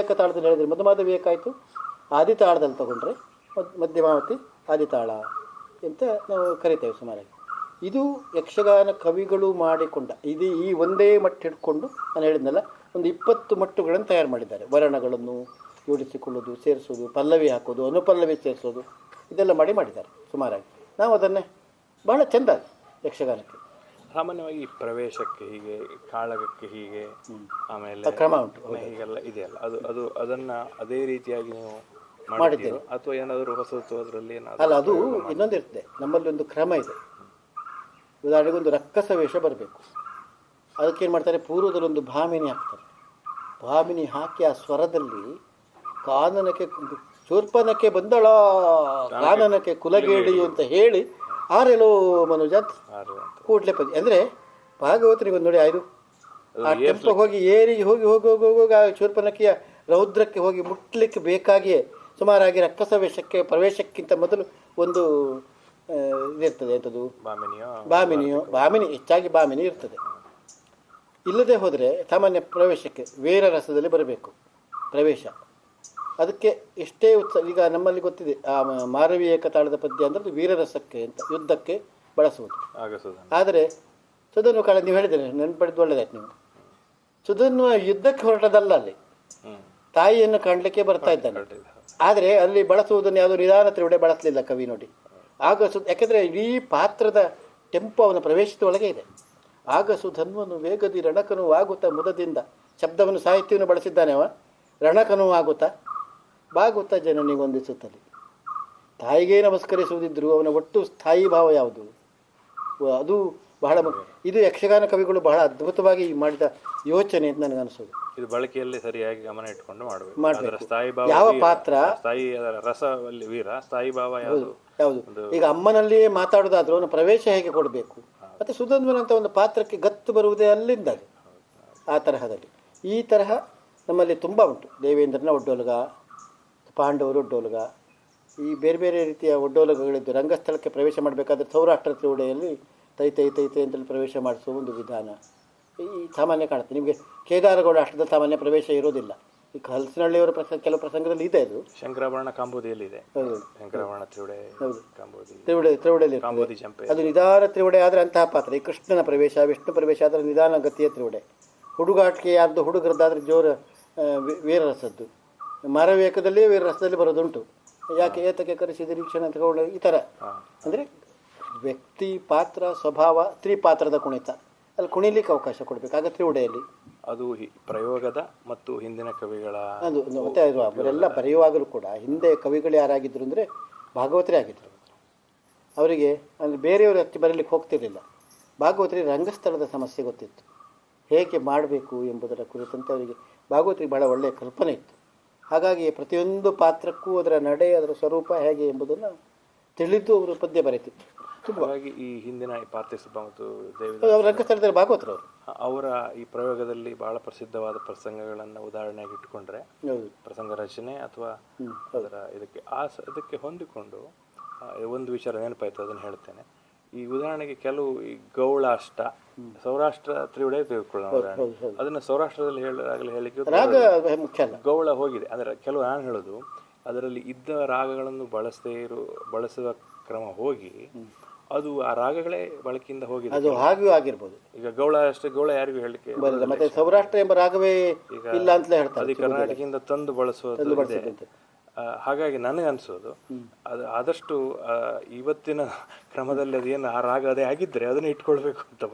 ಏಕತಾಳದಲ್ಲಿ ಹೇಳಿದರೆ ಮಧುಮಾಧವಿ ಏಕಾಯಿತು. ಆದಿತಾಳದಲ್ಲಿ ತಗೊಂಡ್ರೆ ಮಧ್ಯಮಾವತಿ ಆದಿತಾಳ ಅಂತ ನಾವು ಕರಿತೇವೆ ಸುಮಾರಾಗಿ. ಇದು ಯಕ್ಷಗಾನ ಕವಿಗಳು ಮಾಡಿಕೊಂಡ ಇದು ಈ ಒಂದೇ ಮಟ್ಟು ಹಿಡ್ಕೊಂಡು ನಾನು ಹೇಳಿದ್ನಲ್ಲ, ಒಂದು 20 ಮಟ್ಟುಗಳನ್ನು ತಯಾರು ಮಾಡಿದ್ದಾರೆ. ವರ್ಣಗಳನ್ನು ಜೋಡಿಸಿಕೊಳ್ಳೋದು, ಸೇರಿಸೋದು, ಪಲ್ಲವಿ ಹಾಕೋದು, ಅನುಪಲ್ಲವಿ ಸೇರಿಸೋದು, ಇದೆಲ್ಲ ಮಾಡಿದ್ದಾರೆ ಸುಮಾರಾಗಿ. ನಾವು ಅದನ್ನೇ ಬಹಳ ಚೆಂದ ಯಕ್ಷಗಾನಕ್ಕೆ. ಸಾಮಾನ್ಯವಾಗಿ ಪ್ರವೇಶಕ್ಕೆ ಹೀಗೆ, ಕಾಳಗಕ್ಕೆ ಹೀಗೆ, ಆಮೇಲೆ ಕ್ರಮ ಉಂಟು, ಹೀಗೆಲ್ಲ ಇದೆಯಲ್ಲ, ಅದು ಅದನ್ನ ಅದೇ ರೀತಿಯಾಗಿ ನೀವು ಮಾಡಿದ್ದೀರೋ ಅಥವಾ ಏನಾದರೂ ಹೊಸತು ಅದರಲ್ಲಿ ಅಲ್ಲ? ಅದು ಇನ್ನೊಂದು ಇರ್ತದೆ, ನಮ್ಮಲ್ಲಿ ಒಂದು ಕ್ರಮ ಇದೆ. ಉದಾಹರಣೆಗೆ ಒಂದು ರಕ್ಕಸ ವೇಷ ಬರಬೇಕು, ಅದಕ್ಕೇನು ಮಾಡ್ತಾರೆ, ಪೂರ್ವದಲ್ಲಿ ಒಂದು ಭಾಮಿನಿ ಹಾಕ್ತಾರೆ. ಭಾಮಿನಿ ಹಾಕಿ ಆ ಸ್ವರದಲ್ಲಿ ಕಾನನಕ್ಕೆ ಶೂರ್ಪನಕ್ಕೆ ಬಂದಳ ಕಾನನಕ್ಕೆ ಕುಲಗೇಡಿಯು ಅಂತ ಹೇಳಿ ಆರೆಲೋ ಮನುಜ ಕೂಡ್ಲೆ ಪದ್ಯ. ಅಂದರೆ ಭಾಗವತನಿಗೆ ಒಂದು ನೋಡಿ, ಆಯ್ದು ಆ ಟೆಂಪೋಗೆ ಹೋಗಿ ಏರಿಗೆ ಹೋಗಿ ಹೋಗಿ ಹೋಗಿ ಹೋಗಿ ಆ ಶೂರ್ಪನಕ್ಕಿಯ ರೌದ್ರಕ್ಕೆ ಹೋಗಿ ಮುಟ್ಲಿಕ್ಕೆ ಬೇಕಾಗಿಯೇ ಸುಮಾರಾಗಿ ರಕ್ಕಸ ವೇಷಕ್ಕೆ ಪ್ರವೇಶಕ್ಕಿಂತ ಮೊದಲು ಒಂದು ಇದಿರ್ತದೆ. ಎಂಥದ್ದು? ಭಾಮಿನಿ ಹೆಚ್ಚಾಗಿ ಭಾಮಿನಿ ಇರ್ತದೆ. ಇಲ್ಲದೆ ಹೋದರೆ ಸಾಮಾನ್ಯ ಪ್ರವೇಶಕ್ಕೆ ವೀರ ರಸದಲ್ಲಿ ಬರಬೇಕು ಪ್ರವೇಶ. ಅದಕ್ಕೆ ಎಷ್ಟೇ ಈಗ ನಮ್ಮಲ್ಲಿ ಗೊತ್ತಿದೆ, ಆ ಮಾರವಿ ಏಕತಾಳದ ಪದ್ಯ ಅಂದರೆ ವೀರರಸಕ್ಕೆ ಅಂತ, ಯುದ್ಧಕ್ಕೆ ಬಳಸುವುದು. ಆದರೆ ಸುಧನ್ವ ಕಾಳ ನೀವು ಹೇಳಿದರೆ ನೆನಪಡಿದ್ದು ಒಳ್ಳೆದಾಯ್ತು. ನೀವು ಸುಧನ್ವ ಯುದ್ಧಕ್ಕೆ ಹೊರಟದಲ್ಲ, ಅಲ್ಲಿ ತಾಯಿಯನ್ನು ಕಾಣಲಿಕ್ಕೆ ಬರ್ತಾ ಇದ್ದಾನೆ. ಆದರೆ ಅಲ್ಲಿ ಬಳಸುವುದನ್ನು ಯಾವುದೋ ನಿಧಾನ ತ್ರಿವಡೆ ಬಳಸಲಿಲ್ಲ ಕವಿ ನೋಡಿ. ಆಗ ಯಾಕೆಂದರೆ ಇಡೀ ಪಾತ್ರದ ಟೆಂಪೋ ಅವನ ಪ್ರವೇಶದ ಒಳಗೆ ಇದೆ. ಆಗ ಸುಧನ್ವನು ವೇಗದಿ ರಣಕನು ಆಗುತ್ತಾ ಮುದದಿಂದ ಶಬ್ದವನ್ನು ಸಾಹಿತ್ಯವನ್ನು ಬಳಸಿದ್ದಾನೆ ಅವ. ರಣಕನು ಆಗುತ್ತಾ ಬಾಗುತ್ತಾ ಜನನಿಗೊಂದಿಸುತ್ತಲ್ಲಿ. ತಾಯಿಗೆ ನಮಸ್ಕರಿಸುವುದಿದ್ರು ಅವನ ಒಟ್ಟು ಸ್ಥಾಯಿ ಭಾವ ಯಾವುದು? ಅದು ಬಹಳ ಇದು ಯಕ್ಷಗಾನ ಕವಿಗಳು ಬಹಳ ಅದ್ಭುತವಾಗಿ ಮಾಡಿದ ಯೋಚನೆ ಅಂತ ನನಗೆ ಅನಿಸೋದು. ಇದು ಬಳಕೆಯಲ್ಲಿ ಸರಿಯಾಗಿ ಗಮನ ಇಟ್ಕೊಂಡು ಮಾಡಬೇಕು. ಯಾವ ಪಾತ್ರ ರಸವಲ್ಲಿ ವೀರ ಸ್ಥಾಯಿ ಭಾವ ಯಾವುದು? ಈಗ ಅಮ್ಮನಲ್ಲಿಯೇ ಮಾತಾಡೋದಾದ್ರೂ ಅವನ ಪ್ರವೇಶ ಹೇಗೆ ಕೊಡಬೇಕು, ಮತ್ತು ಸುಧನ್ವನಂತ ಒಂದು ಪಾತ್ರಕ್ಕೆ ಗತ್ತು ಬರುವುದೇ ಅಲ್ಲಿಂದ. ಆ ತರಹದಲ್ಲಿ ಈ ತರಹ ನಮ್ಮಲ್ಲಿ ತುಂಬ ಉಂಟು. ದೇವೇಂದ್ರನ ಒಡ್ಡೋಲಗ, ಪಾಂಡವರು ಒಡ್ಡೋಲಗ, ಈ ಬೇರೆ ಬೇರೆ ರೀತಿಯ ಒಡ್ಡೋಲಗಗಳಿದ್ದು. ರಂಗಸ್ಥಳಕ್ಕೆ ಪ್ರವೇಶ ಮಾಡಬೇಕಾದ್ರೆ ಸೌರಾಷ್ಟ್ರ ತ್ರಿವಡೆಯಲ್ಲಿ ತೈ ತೈ ತೈ ತೈ ಅಂತೇಳಿ ಪ್ರವೇಶ ಮಾಡಿಸುವ ಒಂದು ವಿಧಾನ ಈ ಸಾಮಾನ್ಯ ಕಾಣುತ್ತೆ. ನಿಮಗೆ ಕೇದಾರಗೌಡ ಅಷ್ಟದ ಸಾಮಾನ್ಯ ಪ್ರವೇಶ ಇರೋದಿಲ್ಲ. ಈ ಹಲಸಿನಹಳ್ಳಿಯವರ ಕೆಲವು ಪ್ರಸಂಗದಲ್ಲಿ ಇದೆ. ಅದು ಶಂಕರಾಭರಣ ಕಾಂಬೋದಿಯಲ್ಲಿ ಇದೆ. ಹೌದು, ಶಂಕರಾಭರಣ ತ್ರಿವಡೆ, ಹೌದು, ತ್ರಿವಡೆಯಲ್ಲಿ ಅದು ನಿಧಾನ ತ್ರಿವಡೆ ಆದರೆ ಅಂತಹ ಪಾತ್ರ. ಈ ಕೃಷ್ಣನ ಪ್ರವೇಶ, ವಿಷ್ಣು ಪ್ರವೇಶ ಆದರೆ ನಿಧಾನ ಗತಿಯ ತ್ರಿವಡೆ. ಹುಡುಗಾಟಿಕೆ ಯಾರ್ದು ಹುಡುಗರದ್ದಾದರೆ ಜೋರ ವೀರರಸದ್ದು. ಮಾರವೇಕದಲ್ಲಿಯೇ ವೀರರಸದಲ್ಲಿ ಬರೋದುಂಟು. ಯಾಕೆ ಏತಕ್ಕೆ ಕರೆಸಿ ನಿರೀಕ್ಷಣ ಅಂತ ತಗೊಂಡು ಈ ಥರ. ಅಂದರೆ ವ್ಯಕ್ತಿ ಪಾತ್ರ ಸ್ವಭಾವ ತ್ರಿಪಾತ್ರದ ಕುಣಿತ, ಅಲ್ಲಿ ಕುಣಿಲಿಕ್ಕೆ ಅವಕಾಶ ಕೊಡಬೇಕು. ಆಗ ತ್ರಿವಡೆಯಲ್ಲಿ ಅದು ಪ್ರಯೋಗದ ಮತ್ತು ಹಿಂದಿನ ಕವಿಗಳ ಅದು ಮತ್ತೆ ಅವರೆಲ್ಲ ಬರೆಯುವಾಗಲೂ ಕೂಡ ಹಿಂದೆ ಕವಿಗಳು ಯಾರಾಗಿದ್ದರು ಅಂದರೆ ಭಾಗವತರೇ ಆಗಿದ್ದರು. ಅವರಿಗೆ ಅಂದರೆ ಬೇರೆಯವರು ಹತ್ತಿ ಬರಲಿಕ್ಕೆ ಹೋಗ್ತಿರಲಿಲ್ಲ. ಭಾಗವತರಿಗೆ ರಂಗಸ್ಥಳದ ಸಮಸ್ಯೆ ಗೊತ್ತಿತ್ತು, ಹೇಗೆ ಮಾಡಬೇಕು ಎಂಬುದರ ಕುರಿತಂತೆ ಅವರಿಗೆ ಭಾಗವತರಿಗೆ ಭಾಳ ಒಳ್ಳೆಯ ಕಲ್ಪನೆ ಇತ್ತು. ಹಾಗಾಗಿ ಪ್ರತಿಯೊಂದು ಪಾತ್ರಕ್ಕೂ ಅದರ ನಡೆ, ಅದರ ಸ್ವರೂಪ ಹೇಗೆ ಎಂಬುದನ್ನು ತಿಳಿದು ಅವರು ಪದ್ಯ ಬರೀತಿದ್ರು. ಹಾಗಾಗಿ ಈ ಹಿಂದಿನ ಈ ಪಾರ್ಥಿಸುಬ್ಬ ಮತ್ತು ಅವ್ರ ರಂಗಸ್ಥಳದಲ್ಲಿ ಭಾಗವತರು ಅವರು. ಅವರ ಈ ಪ್ರಯೋಗದಲ್ಲಿ ಬಹಳ ಪ್ರಸಿದ್ಧವಾದ ಪ್ರಸಂಗಗಳನ್ನು ಉದಾಹರಣೆಯಾಗಿ ಇಟ್ಟುಕೊಂಡ್ರೆ ಪ್ರಸಂಗ ರಚನೆ ಅಥವಾ ಅದರ ಇದಕ್ಕೆ ಹೊಂದಿಕೊಂಡು ಒಂದು ವಿಚಾರ ನೆನಪಾಯ್ತು, ಅದನ್ನು ಹೇಳ್ತೇನೆ. ಈ ಉದಾಹರಣೆಗೆ ಕೆಲವು ಈ ಗೌಳಾಷ್ಟ ಸೌರಾಷ್ಟ್ರ ತ್ರಿವಿಡೆ ತೆಗೆದುಕೊಳ್ಳೋಣ, ಅದನ್ನು ಸೌರಾಷ್ಟ್ರದಲ್ಲಿ ಹೇಳಿಕ್ಕೆ ಗೌಳ ಹೋಗಿದೆ. ಅದರ ಕೆಲವು ನಾನು ಹೇಳೋದು ಅದರಲ್ಲಿ ಇದ್ದ ರಾಗಗಳನ್ನು ಬಳಸುವ ಕ್ರಮ ಹೋಗಿ ಅದು ಆ ರಾಗಗಳೇ ಬಳಕೆಯಿಂದ ಹೋಗಿದೆ. ಅದು ಹಾಗೆಯೂ ಆಗಿರ್ಬೋದು. ಈಗ ಗೌಳ ಅಷ್ಟೇ, ಗೌಳ ಯಾರಿಗೂ ಹೇಳಲಿಕ್ಕೆ ಮತ್ತೆ ಸೌರಾಷ್ಟ್ರ ಎಂಬ ರಾಗವೇ ಇಲ್ಲ ಅಂತಲೇ ಹೇಳ್ತಾರೆ. ಅದು ಕರ್ನಾಟಕದಿಂದ ತಂದು ಬಳಸುವುದು. ಹಾಗಾಗಿ ನನಗೆ ಅನ್ಸೋದು ಅದು ಆದಷ್ಟು ಇವತ್ತಿನ ಕ್ರಮದಲ್ಲಿ ಅದೇನು ಆ ರಾಗ ಅದೇ ಆಗಿದ್ರೆ ಅದನ್ನ ಇಟ್ಕೊಳ್ಬೇಕು ಅಂತ.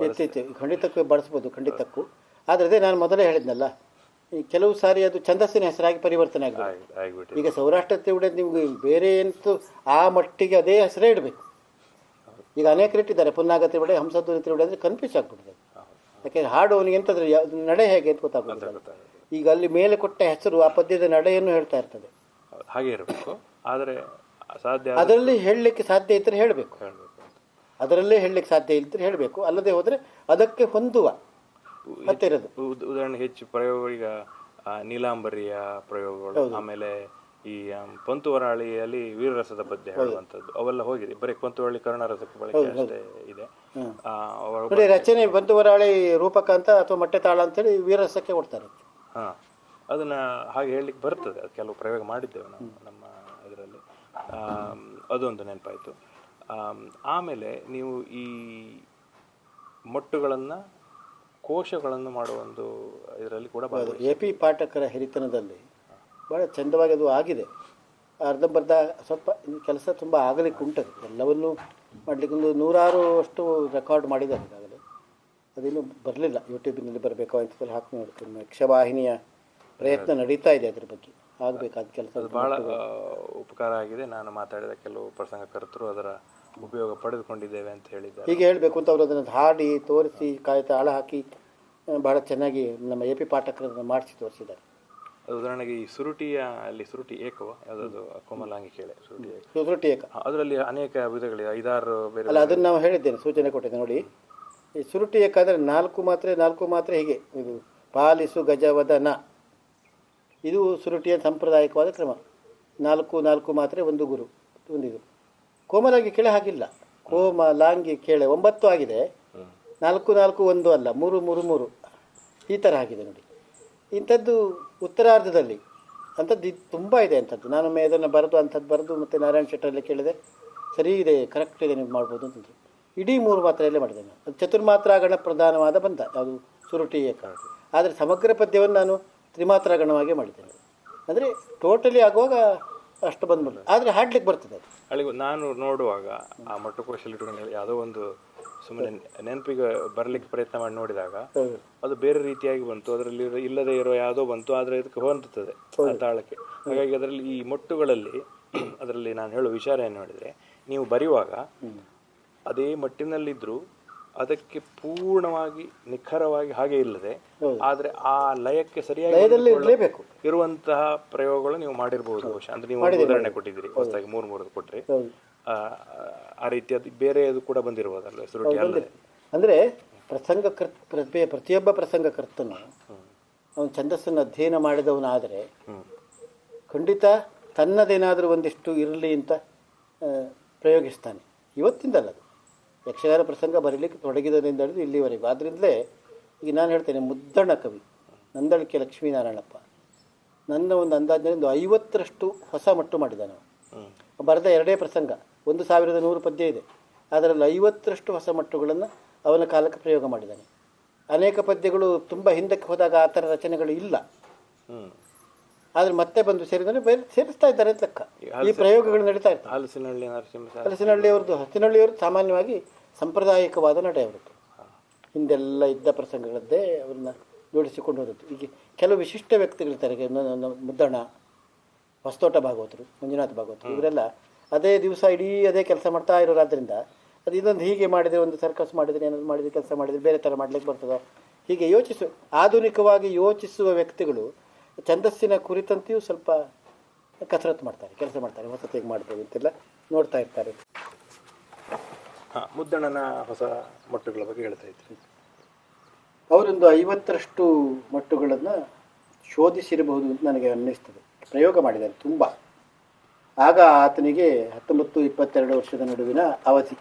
ಖಂಡಿತಕ್ಕೂ ಬಳಸ್ಬೋದು, ಖಂಡಿತಕ್ಕೂ. ಆದ್ರೆ ಅದೇ ನಾನು ಮೊದಲೇ ಹೇಳಿದ್ನಲ್ಲ, ಈ ಕೆಲವು ಸಾರಿ ಅದು ಛಂದಸ್ಸಿನ ಹೆಸರಾಗಿ ಪರಿವರ್ತನೆ ಆಗಿಬಿಟ್ಟು ಈಗ ಸೌರಾಷ್ಟ್ರ ತ್ರಿವಿಡೆ ನಿಮ್ಗೆ ಬೇರೆ ಎಂತೂ ಆ ಮಟ್ಟಿಗೆ ಅದೇ ಹೆಸರೇ ಇಡಬೇಕು. ಈಗ ಅನೇಕರು ಇಟ್ಟಿದ್ದಾರೆ ಪುನ್ನಾಗ ತ್ರಿವಿಡೆ, ಹಂಸಧ್ವನಿ ತ್ರಿವಿಡೆ ಅಂದರೆ ಕನ್ಫ್ಯೂಸ್ ಆಗ್ಬಿಟ್ಟಿದೆ. ಯಾಕೆಂದ್ರೆ ಹಾಡು ಅವನಿಗೆ ಎಂತಂದ್ರೆ ನಡೆ ಹೇಗೆ ಅಂತ ಗೊತ್ತಾಗ್ಬಿಡುತ್ತೆ. ಈಗ ಅಲ್ಲಿ ಮೇಲೆ ಕೊಟ್ಟ ಹೆಸರು ಆ ಪದ್ಯದ ನಡೆಯನ್ನು ಹೇಳ್ತಾ ಇರ್ತದೆ. ಹಾಗೆ ಇರಬೇಕು. ಆದರೆ ಸಾಧ್ಯ ಅದರಲ್ಲಿ ಹೇಳಲಿಕ್ಕೆ ಸಾಧ್ಯ ಇದ್ದರೆ ಹೇಳಬೇಕು, ಅದರಲ್ಲೇ ಹೇಳಲಿಕ್ಕೆ ಸಾಧ್ಯ ಇದ್ದರೆ ಹೇಳಬೇಕು. ಅಲ್ಲದೆ ಹೋದರೆ ಅದಕ್ಕೆ ಹೊಂದುವ ಹತ್ತಿರದು. ಉದಾಹರಣೆ ಹೆಚ್ಚು ಪ್ರಯೋಗ ಈಗ ನೀಲಾಂಬರಿಯ ಪ್ರಯೋಗಗಳು, ಆಮೇಲೆ ಈ ಪಂತುವರಾಳಿಯಲ್ಲಿ ವೀರರಸದ ಪದ್ಯ ಹೇಳುವಂಥದ್ದು ಅವೆಲ್ಲ ಹೋಗಿದೆ. ಬರೀ ಪಂತುವರಾಳಿ ಕರುಣರಸಕ್ಕೆ ಬಳಕೆ ಅಷ್ಟೇ ಇದೆ. ರಚನೆ ಪಂತುವರಾಳಿ ರೂಪಕ ಅಂತ ಅಥವಾ ಮೊಟ್ಟೆ ತಾಳ ಅಂತೇಳಿ ವೀರರಸಕ್ಕೆ ಕೊಡ್ತಾರೆ. ಅದನ್ನ ಹಾಗೆ ಹೇಳಲಿಕ್ಕೆ ಬರ್ತದೆ. ಅದು ಕೆಲವು ಪ್ರಯೋಗ ಮಾಡಿದ್ದೇವೆ ನಾವು ನಮ್ಮ ಇದರಲ್ಲಿ. ಅದೊಂದು ನೆನಪಾಯಿತು. ಆಮೇಲೆ ನೀವು ಈ ಮೊಟ್ಟುಗಳನ್ನು ಕೋಶಗಳನ್ನು ಮಾಡುವ ಒಂದು ಇದರಲ್ಲಿ ಕೂಡ ಎ ಪಿ ಪಾಠಕರ ಹಿರಿತನದಲ್ಲಿ ಭಾಳ ಚಂದವಾಗಿ ಅದು ಆಗಿದೆ. ಅರ್ಧಂಬರ್ಧ ಸ್ವಲ್ಪ ಕೆಲಸ ತುಂಬ ಆಗಲಿಕ್ಕೆ ಉಂಟದು. ಎಲ್ಲವನ್ನೂ ಮಾಡಲಿಕ್ಕೆ ಒಂದು 100 ಅಷ್ಟು ರೆಕಾರ್ಡ್ ಮಾಡಿದ್ದಾರೆ ಈಗಾಗಲೇ. ಅದೇನು ಬರಲಿಲ್ಲ, ಯೂಟ್ಯೂಬಿನಲ್ಲಿ ಬರಬೇಕು ಅಂತ ಹಾಕಿ ನೋಡ್ತೀನಿ. ಯಕ್ಷವಾಹಿನಿಯ ಪ್ರಯತ್ನ ನಡೀತಾ ಇದೆ ಅದ್ರ ಬಗ್ಗೆ, ಆಗಬೇಕಾದ ಕೆಲಸ. ಅದು ಭಾಳ ಉಪಕಾರ ಆಗಿದೆ. ನಾನು ಮಾತಾಡಿದ ಕೆಲವು ಪ್ರಸಂಗಕರ್ತರು ಅದರ ಉಪಯೋಗ ಪಡೆದುಕೊಂಡಿದ್ದೇವೆ ಅಂತ ಹೇಳಿದ್ದಾರೆ. ಹೀಗೆ ಹೇಳಬೇಕು ಅಂತ ಅವರು ಅದನ್ನು ಹಾಡಿ ತೋರಿಸಿ ಕಾಯ್ತಾ ಆಳ ಹಾಕಿ ಭಾಳ ಚೆನ್ನಾಗಿ ನಮ್ಮ ಎ ಪಿ ಪಾಠಕರನ್ನು ಮಾಡಿಸಿ ತೋರಿಸಿದ್ದಾರೆ. ಉದಾಹರಣೆಗೆ ಈ ಸುರುಟಿಯ ಅಲ್ಲಿ ಸುರುಟಿ ಏಕವ ಯಾವುದಾದ್ರು ಕೋಮಲಾಂಗಿ ಕೇಳೆ ಸುರುಟಿ ಏಕ, ಅದರಲ್ಲಿ ಅನೇಕ ವಿಧಗಳಿವೆ, 5-6 ಬೇರೆ. ಅಲ್ಲ, ಅದನ್ನು ನಾವು ಹೇಳಿದ್ದೇನೆ, ಸೂಚನೆ ಕೊಟ್ಟಿದ್ದೆ ನೋಡಿ. ಈ ಸುರುಟಿ ಏಕ ಅಂದರೆ 4 ಮಾತ್ರೆ ಹೀಗೆ, ಇದು ಪಾಲಿಸು ಗಜವದನ, ಇದು ಸುರುಟಿಯ ಸಾಂಪ್ರದಾಯಿಕವಾದ ಕ್ರಮ. 4 ಮಾತ್ರೆ ಒಂದು ಗುರು ಒಂದಿದು. ಕೋಮಲಾಂಗಿ ಕೇಳೆ ಹಾಗಿಲ್ಲ, ಕೋಮಲಾಂಗಿ ಕೇಳೆ 9 ಆಗಿದೆ, 4 1 ಅಲ್ಲ, 3 ಈ ಥರ ಆಗಿದೆ ನೋಡಿ. ಇಂಥದ್ದು ಉತ್ತರಾರ್ಧದಲ್ಲಿ ಅಂಥದ್ದು ಇದು ತುಂಬ ಇದೆ ಅಂಥದ್ದು. ನಾನೊಮ್ಮೆ ಅದನ್ನು ಬರೆದು ಮತ್ತು ನಾರಾಯಣ ಶೆಟ್ಟರಲ್ಲಿ ಕೇಳಿದೆ, ಸರಿ ಇದೆ, ಕರೆಕ್ಟ್ ಇದೆ, ನೀವು ಮಾಡ್ಬೋದು ಅಂತಂದರು. ಇಡೀ 3 ಮಾತ್ರೆಯಲ್ಲೇ ಮಾಡಿದೆ ನಾನು. ಅದು ಚತುರ್ಮಾತ್ರಾಗಣ ಪ್ರಧಾನವಾದ ಬಂಧ ಯಾವುದು ಸುರುಟಿ ಏಕ. ಆದರೆ ಸಮಗ್ರ ಪದ್ಯವನ್ನು ನಾನು ತ್ರಿಮಾತ್ರಾಗಣವಾಗಿ ಮಾಡಿದ್ದೇನೆ. ಅಂದರೆ ಟೋಟಲಿ ಆಗುವಾಗ ಅಷ್ಟು ಬಂದ್ಬಿಟ್ಟು, ಆದರೆ ಹಾಡ್ಲಿಕ್ಕೆ ಬರ್ತದೆ ಅದು. ಅಲ್ಲಿಗೂ ನಾನು ನೋಡುವಾಗ ಆ ಮಟ್ಟಕೋಶಲ್ಲಿ ಇಟ್ಕೊಂಡು ಯಾವುದೋ ಒಂದು ಸುಮ್ಮನೆ ನೆನಪಿಗೆ ಬರಲಿಕ್ಕೆ ಪ್ರಯತ್ನ ಮಾಡಿ ನೋಡಿದಾಗ ಅದು ಬೇರೆ ರೀತಿಯಾಗಿ ಬಂತು. ಅದರಲ್ಲಿ ಇಲ್ಲದೆ ಇರೋ ಯಾವುದೋ ಬಂತು, ಆದರೆ ಇದಕ್ಕೆ ಹೊಂದುತ್ತದೆ ಆ ತಾಳಕ್ಕೆ. ಹಾಗಾಗಿ ಅದರಲ್ಲಿ ಈ ಮೊಟ್ಟುಗಳಲ್ಲಿ ಅದರಲ್ಲಿ ನಾನು ಹೇಳೋ ವಿಚಾರ ಏನು ಹೇಳಿದರೆ, ನೀವು ಬರೆಯುವಾಗ ಅದೇ ಮಟ್ಟಿನಲ್ಲಿದ್ದರೂ ಅದಕ್ಕೆ ಪೂರ್ಣವಾಗಿ ನಿಖರವಾಗಿ ಹಾಗೆ ಇಲ್ಲದೆ, ಆದರೆ ಆ ಲಯಕ್ಕೆ ಸರಿಯಾಗಿ ಇರುವಂತಹ ಪ್ರಯೋಗಗಳು ನೀವು ಮಾಡಿರ್ಬೋದು ಬಹುಶಃ. ಅಂದ್ರೆ ನೀವು ಉದಾಹರಣೆ ಕೊಟ್ಟಿದ್ದೀರಿ, ಹೊಸದಾಗಿ 3 ಕೊಟ್ರಿ, ಆ ರೀತಿಯಾದ ಬೇರೆ ಅದು ಕೂಡ ಬಂದಿರ್ಬೋದಲ್ಲ ಸುರುಟಿ ಅಲ್ಲದೆ. ಅಂದರೆ ಪ್ರತಿಯೊಬ್ಬ ಪ್ರಸಂಗಕರ್ತನು ಅವನು ಛಂದಸ್ಸನ್ನು ಅಧ್ಯಯನ ಮಾಡಿದವನಾದರೆ ಖಂಡಿತ ತನ್ನದೇನಾದರೂ ಒಂದಿಷ್ಟು ಇರಲಿ ಅಂತ ಪ್ರಯೋಗಿಸ್ತಾನೆ. ಇವತ್ತಿಂದಲ್ಲ, ಅದು ಯಕ್ಷಗಾನ ಪ್ರಸಂಗ ಬರೀಲಿಕ್ಕೆ ತೊಡಗಿದ್ದರಿಂದ ಹಿಡಿದು ಇಲ್ಲಿವರೆಗೂ. ಆದ್ದರಿಂದಲೇ ಈಗ ನಾನು ಹೇಳ್ತೇನೆ, ಮುದ್ದಣ ಕವಿ ನಂದಳಿಕೆ ಲಕ್ಷ್ಮೀನಾರಾಯಣಪ್ಪ ನನ್ನ ಒಂದು ಅಂದಾಜಿನಲ್ಲಿ 50ರಷ್ಟು ಹೊಸ ಮಟ್ಟು ಮಾಡಿದ್ದಾನೆ. ಬರೆದ 2 ಪ್ರಸಂಗ, 1100 ಪದ್ಯ ಇದೆ, ಅದರಲ್ಲಿ 50ರಷ್ಟು ಹೊಸ ಮಟ್ಟುಗಳನ್ನು ಅವನ ಕಾಲಕ್ಕೆ ಪ್ರಯೋಗ ಮಾಡಿದ್ದಾನೆ. ಅನೇಕ ಪದ್ಯಗಳು ತುಂಬ ಹಿಂದಕ್ಕೆ ಹೋದಾಗ ಆ ಥರ ರಚನೆಗಳು ಇಲ್ಲ, ಆದರೆ ಮತ್ತೆ ಬಂದು ಸೇರಿದರೆ ಬೇರೆ ಸೇರಿಸ್ತಾ ಇದ್ದಾರೆ ಅಂತ ಲೆಕ್ಕ. ಈ ಪ್ರಯೋಗಗಳು ನಡೀತಾ ಇರ್ತವೆ. ಹಲಸಿನಹಳ್ಳಿಯವ್ರದ್ದು ಸಾಮಾನ್ಯವಾಗಿ ಸಾಂಪ್ರದಾಯಿಕವಾದ ನಡೆ ಅವರದ್ದು. ಹಿಂದೆಲ್ಲ ಇದ್ದ ಪ್ರಸಂಗಗಳದ್ದೇ ಅವ್ರನ್ನ ಜೋಡಿಸಿಕೊಂಡು ಹೋದದ್ದು. ಈಗ ಕೆಲವು ವಿಶಿಷ್ಟ ವ್ಯಕ್ತಿಗಳಿರ್ತಾರೆ, ಮುದ್ದಣ್ಣ, ಹೊಸತೋಟ ಭಾಗವತರು, ಮಂಜುನಾಥ ಭಾಗವತರು, ಇವರೆಲ್ಲ ಅದೇ ದಿವಸ ಇಡೀ ಅದೇ ಕೆಲಸ ಮಾಡ್ತಾ ಇರೋರಾದ್ರಿಂದ ಅದು ಇದೊಂದು ಹೀಗೆ ಮಾಡಿದರೆ, ಒಂದು ಸರ್ಕಸ್ ಮಾಡಿದರೆ, ಏನಾದ್ರು ಮಾಡಿದರೆ, ಕೆಲಸ ಮಾಡಿದರೆ ಬೇರೆ ಥರ ಮಾಡಲಿಕ್ಕೆ ಬರ್ತದೋ ಹೀಗೆ ಆಧುನಿಕವಾಗಿ ಯೋಚಿಸುವ ವ್ಯಕ್ತಿಗಳು ಛಂದಸ್ಸಿನ ಕುರಿತಂತೆಯೂ ಸ್ವಲ್ಪ ಕಸರತ್ತು ಮಾಡ್ತಾರೆ, ಕೆಲಸ ಮಾಡ್ತಾರೆ, ಹೊಸತು ಹೇಗೆ ಮಾಡ್ಬೋದು ಅಂತೆಲ್ಲ ನೋಡ್ತಾ ಇರ್ತಾರೆ. ಮುದ್ದಣ್ಣನ ಹೊಸ ಮಟ್ಟುಗಳ ಬಗ್ಗೆ ಹೇಳ್ತಾ ಇದ್ರಿ. ಅವರೊಂದು 50ರಷ್ಟು ಮಟ್ಟುಗಳನ್ನು ಶೋಧಿಸಿರಬಹುದು ಅಂತ ನನಗೆ ಅನ್ನಿಸ್ತದೆ. ಪ್ರಯೋಗ ಮಾಡಿದ್ದಾರೆ ತುಂಬ. ಆಗ ಆತನಿಗೆ 19-22 ವರ್ಷದ ನಡುವಿನ ಅವಧಿ.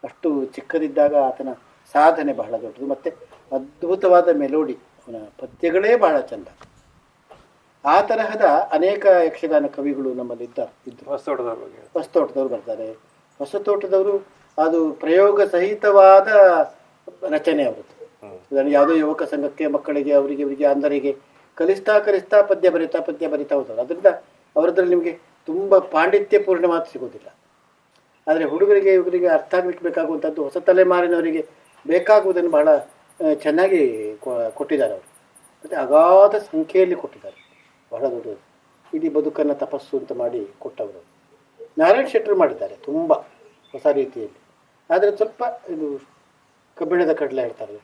ಅಷ್ಟು ಚಿಕ್ಕದಿದ್ದಾಗ ಆತನ ಸಾಧನೆ ಬಹಳ ದೊಡ್ಡದು, ಮತ್ತು ಅದ್ಭುತವಾದ ಮೆಲೋಡಿ, ಅವನ ಪದ್ಯಗಳೇ ಬಹಳ ಚೆಂದ. ಆ ತರಹದ ಅನೇಕ ಯಕ್ಷಗಾನ ಕವಿಗಳು ನಮ್ಮಲ್ಲಿದ್ದರು. ಹೊಸತೋಟದವರು ಬರ್ತಾರೆ. ಹೊಸತೋಟದವರು ಅದು ಪ್ರಯೋಗ ಸಹಿತವಾದ ರಚನೆ ಅವರದ್ದು. ಅದನ್ನು ಯಾವುದೋ ಯುವಕ ಸಂಘಕ್ಕೆ, ಮಕ್ಕಳಿಗೆ, ಇವರಿಗೆ ಅಂಧರಿಗೆ ಕಲಿಸ್ತಾ ಪದ್ಯ ಬರಿತಾ ಹೋದವರು. ಅದರಿಂದ ಅವರದ್ರಲ್ಲಿ ನಿಮಗೆ ತುಂಬ ಪಾಂಡಿತ್ಯಪೂರ್ಣ ಮಾತು ಸಿಗೋದಿಲ್ಲ. ಆದರೆ ಹುಡುಗರಿಗೆ, ಇವರಿಗೆ ಅರ್ಥ ಆಗಲಿಕ್ಕೆ ಬೇಕಾಗುವಂಥದ್ದು, ಹೊಸ ತಲೆಮಾರಿನವರಿಗೆ ಬೇಕಾಗುವುದನ್ನು ಬಹಳ ಚೆನ್ನಾಗಿ ಕೊಟ್ಟಿದ್ದಾರೆ ಅವರು. ಮತ್ತು ಅಗಾಧ ಸಂಖ್ಯೆಯಲ್ಲಿ ಕೊಟ್ಟಿದ್ದಾರೆ, ಬಹಳ ದೊಡ್ಡದು. ಇಡೀ ಬದುಕನ್ನು ತಪಸ್ಸು ಅಂತ ಮಾಡಿ ಕೊಟ್ಟವರು. ನಾರಾಯಣ ಶೆಟ್ಟರು ಮಾಡಿದ್ದಾರೆ ತುಂಬ ಹೊಸ ರೀತಿಯಲ್ಲಿ. ಆದರೆ ಸ್ವಲ್ಪ ಇದು ಕಬ್ಬಿಣದ ಕಡಲೆ ಹೇಳ್ತಾರೆ,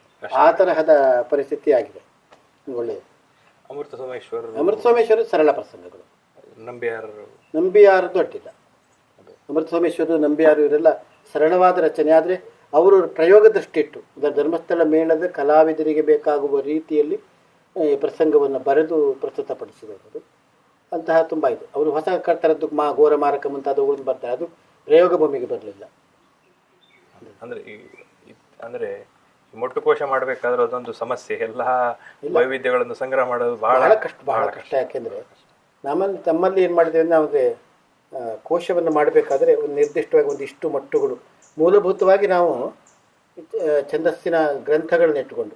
ಆ ತರಹದ ಪರಿಸ್ಥಿತಿ ಆಗಿದೆ. ಒಳ್ಳೆಯದು. ಅಮೃತ ಸೋಮೇಶ್ವರ ಸರಳ ಪ್ರಸಂಗಗಳು. ನಂಬಿಯಾರದ್ದು ಅಡ್ಡಿಲ್ಲ. ಅಮೃತ ಸೋಮೇಶ್ವರ, ನಂಬಿಯಾರು ಇವರೆಲ್ಲ ಸರಳವಾದ ರಚನೆ. ಆದರೆ ಅವರು ಪ್ರಯೋಗ ದೃಷ್ಟಿ ಇಟ್ಟು ಧರ್ಮಸ್ಥಳ ಮೇಳದ ಕಲಾವಿದರಿಗೆ ಬೇಕಾಗುವ ರೀತಿಯಲ್ಲಿ ಪ್ರಸಂಗವನ್ನು ಬರೆದು ಪ್ರಸ್ತುತಪಡಿಸಿದವರು. ಅಂತಹ ತುಂಬ ಇದೆ. ಅವರು ಹೊಸ ಥರದ್ದು ಘೋರ ಮಾರಕ ಮುಂತಾದವುಗಳನ್ನು ಬರ್ತಾರೆ. ಅದು ಪ್ರಯೋಗ ಭೂಮಿಗೆ ಬರಲಿಲ್ಲ. ಅಂದರೆ ಮೊಟ್ಟುಕೋಶ ಮಾಡಬೇಕಾದ್ರೆ ಅದೊಂದು ಸಮಸ್ಯೆ. ಎಲ್ಲ ವೈವಿಧ್ಯಗಳನ್ನು ಸಂಗ್ರಹ ಮಾಡೋದು ಬಹಳ ಕಷ್ಟ. ಯಾಕೆಂದರೆ ತಮ್ಮಲ್ಲಿ ಏನು ಮಾಡಿದ್ದೇವೆ, ನಮಗೆ ಕೋಶವನ್ನು ಮಾಡಬೇಕಾದ್ರೆ ಒಂದು ನಿರ್ದಿಷ್ಟವಾಗಿ ಒಂದಿಷ್ಟು ಮಟ್ಟುಗಳು, ಮೂಲಭೂತವಾಗಿ ನಾವು ಛಂದಸ್ಸಿನ ಗ್ರಂಥಗಳನ್ನು ಇಟ್ಟುಕೊಂಡು,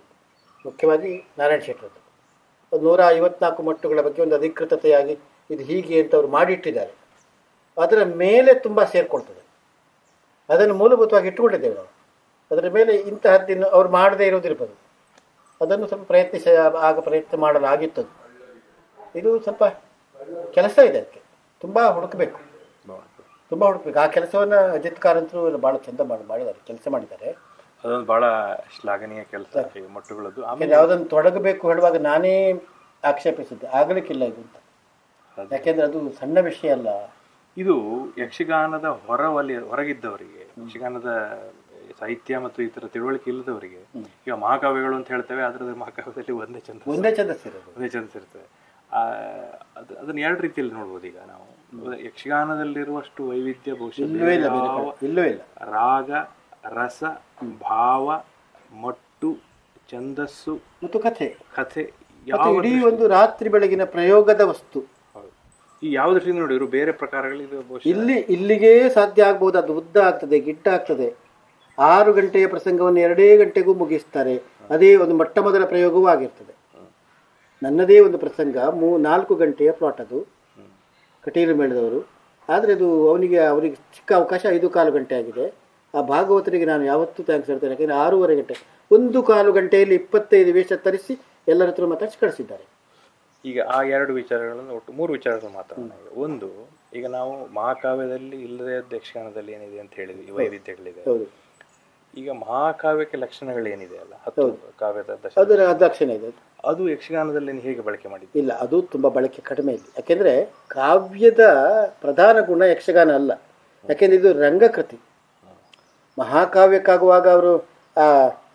ಮುಖ್ಯವಾಗಿ ನಾರಾಯಣ ಶೆಟ್ಟರದ್ದು 154 ಮಟ್ಟುಗಳ ಬಗ್ಗೆ ಒಂದು ಅಧಿಕೃತತೆಯಾಗಿ ಇದು ಹೀಗೆ ಅಂತ ಅವರು ಮಾಡಿಟ್ಟಿದ್ದಾರೆ. ಅದರ ಮೇಲೆ ತುಂಬ ಸೇರಿಕೊಳ್ತದೆ. ಅದನ್ನು ಮೂಲಭೂತವಾಗಿ ಇಟ್ಟುಕೊಂಡಿದ್ದೇವೆ ನಾವು. ಅದರ ಮೇಲೆ ಇಂತಹದ್ದನ್ನು ಅವ್ರು ಮಾಡದೇ ಇರೋದಿರ್ಬೋದು. ಅದನ್ನು ಸ್ವಲ್ಪ ಪ್ರಯತ್ನ ಮಾಡಲಾಗಿತ್ತದು. ಇದು ಸ್ವಲ್ಪ ಕೆಲಸ ಇದೆ, ಅದಕ್ಕೆ ತುಂಬ ಹುಡುಕಬೇಕು. ಆ ಕೆಲಸವನ್ನು ಅಜಿತ್ ಕಾರಂತರು ಭಾಳ ಚೆಂದ ಮಾಡಿದ್ದಾರೆ, ಕೆಲಸ ಮಾಡಿದ್ದಾರೆ. ಅದೊಂದು ಭಾಳ ಶ್ಲಾಘನೀಯ ಕೆಲಸ ಮೊಟ್ಟುಗಳದ್ದು. ಆಮೇಲೆ ಯಾವುದನ್ನು ತೊಡಗಬೇಕು ಹೇಳುವಾಗ ನಾನೇ ಆಕ್ಷೇಪಿಸಿದ್ದೆ, ಆಗಲಿಕ್ಕಿಲ್ಲ ಇದು ಅಂತ. ಯಾಕೆಂದರೆ ಅದು ಸಣ್ಣ ವಿಷಯ ಅಲ್ಲ. ಇದು ಯಕ್ಷಗಾನದ ಹೊರಗಿದ್ದವರಿಗೆ, ಯಕ್ಷಗಾನದ ಸಾಹಿತ್ಯ ಮತ್ತು ಈ ಥರ ತಿಳುವಳಿಕೆ ಇಲ್ಲದವರಿಗೆ, ಈಗ ಮಹಾಕಾವ್ಯಗಳು ಅಂತ ಹೇಳ್ತೇವೆ, ಅದರ ಮಹಾಕಾವ್ಯದಲ್ಲಿ ಒಂದೇ ಛಂದಸ್ಸಿರ್ತದೆ. ಅದನ್ನ ಎರಡು ರೀತಿಯಲ್ಲಿ ನೋಡ್ಬೋದು. ಈಗ ನಾವು ಯಕ್ಷಗಾನದಲ್ಲಿರುವಷ್ಟು ವೈವಿಧ್ಯ ಬಹುಶಃ ಇಲ್ಲ. ರಾಗ, ರಸ, ಭಾವ, ಮಟ್ಟು, ಛಂದಸ್ಸು ಮತ್ತು ಕಥೆ ಇಡೀ ಒಂದು ರಾತ್ರಿ ಬೆಳಗಿನ ಪ್ರಯೋಗದ ವಸ್ತು. ಈ ಯಾವ ದೃಷ್ಟಿಯಿಂದ ನೋಡಿ, ಇವರು ಬೇರೆ ಪ್ರಕಾರಗಳಿದೆ. ಇಲ್ಲಿಗೆ ಸಾಧ್ಯ ಆಗ್ಬೋದು. ಅದು ಉದ್ದ ಆಗ್ತದೆ, ಗಿಡ್ಡ ಆಗ್ತದೆ. 6 ಗಂಟೆಯ ಪ್ರಸಂಗವನ್ನು 2 ಗಂಟೆಗೂ ಮುಗಿಸ್ತಾರೆ. ಅದೇ ಒಂದು ಮೊದಲ ಪ್ರಯೋಗವೂ ಆಗಿರ್ತದೆ. ನನ್ನದೇ ಒಂದು ಪ್ರಸಂಗ 4 ಗಂಟೆಯ ಪ್ಲಾಟ್, ಅದು ಕಟೀಲು ಮೇಳದವರು. ಆದರೆ ಅದು ಅವರಿಗೆ ಚಿಕ್ಕ ಅವಕಾಶ 5 ಗಂಟೆ ಆಗಿದೆ. ಆ ಭಾಗವತರಿಗೆ ನಾನು ಯಾವತ್ತೂ ಥ್ಯಾಂಕ್ಸ್ ಹೇಳ್ತೇನೆ. ಯಾಕೆಂದರೆ 6:30 ಗಂಟೆ, 1 ಗಂಟೆಯಲ್ಲಿ 25 ವೇಷ ತರಿಸಿ ಎಲ್ಲರ ಹತ್ರ ಮಾತಾಡಿಸಿ ಕಳಿಸಿದ್ದಾರೆ. ಈಗ ಆ 2 ವಿಚಾರಗಳನ್ನು ಒಟ್ಟು 3 ವಿಚಾರಗಳು ಮಾತಾಡೋಣ. ಒಂದು, ಈಗ ನಾವು ಮಹಾಕಾವ್ಯದಲ್ಲಿ ಇಲ್ಲದೇ ಯಕ್ಷಗಾನದಲ್ಲಿ ಏನಿದೆ ಅಂತ ಹೇಳಿದ್ವಿ, ಈ ವೈವಿಧ್ಯಗಳಿದೆ. ಈಗ ಮಹಾಕಾವ್ಯಕ್ಕೆ ಲಕ್ಷಣಗಳೇನಿದೆ ಅಲ್ಲ, 10 ಕಾವ್ಯದ ಲಕ್ಷಣ ಇದೆ, ಅದು ಯಕ್ಷಗಾನದಲ್ಲಿ ಹೇಗೆ ಬಳಕೆ ಮಾಡಿದೆ? ಇಲ್ಲ, ಅದು ತುಂಬ ಬಳಕೆ ಕಡಿಮೆ ಇದೆ. ಯಾಕೆಂದರೆ ಕಾವ್ಯದ ಪ್ರಧಾನ ಗುಣ ಯಕ್ಷಗಾನ ಅಲ್ಲ. ಯಾಕೆಂದರೆ ಇದು ರಂಗಕೃತಿ. ಮಹಾಕಾವ್ಯಕ್ಕಾಗುವಾಗ ಅವರು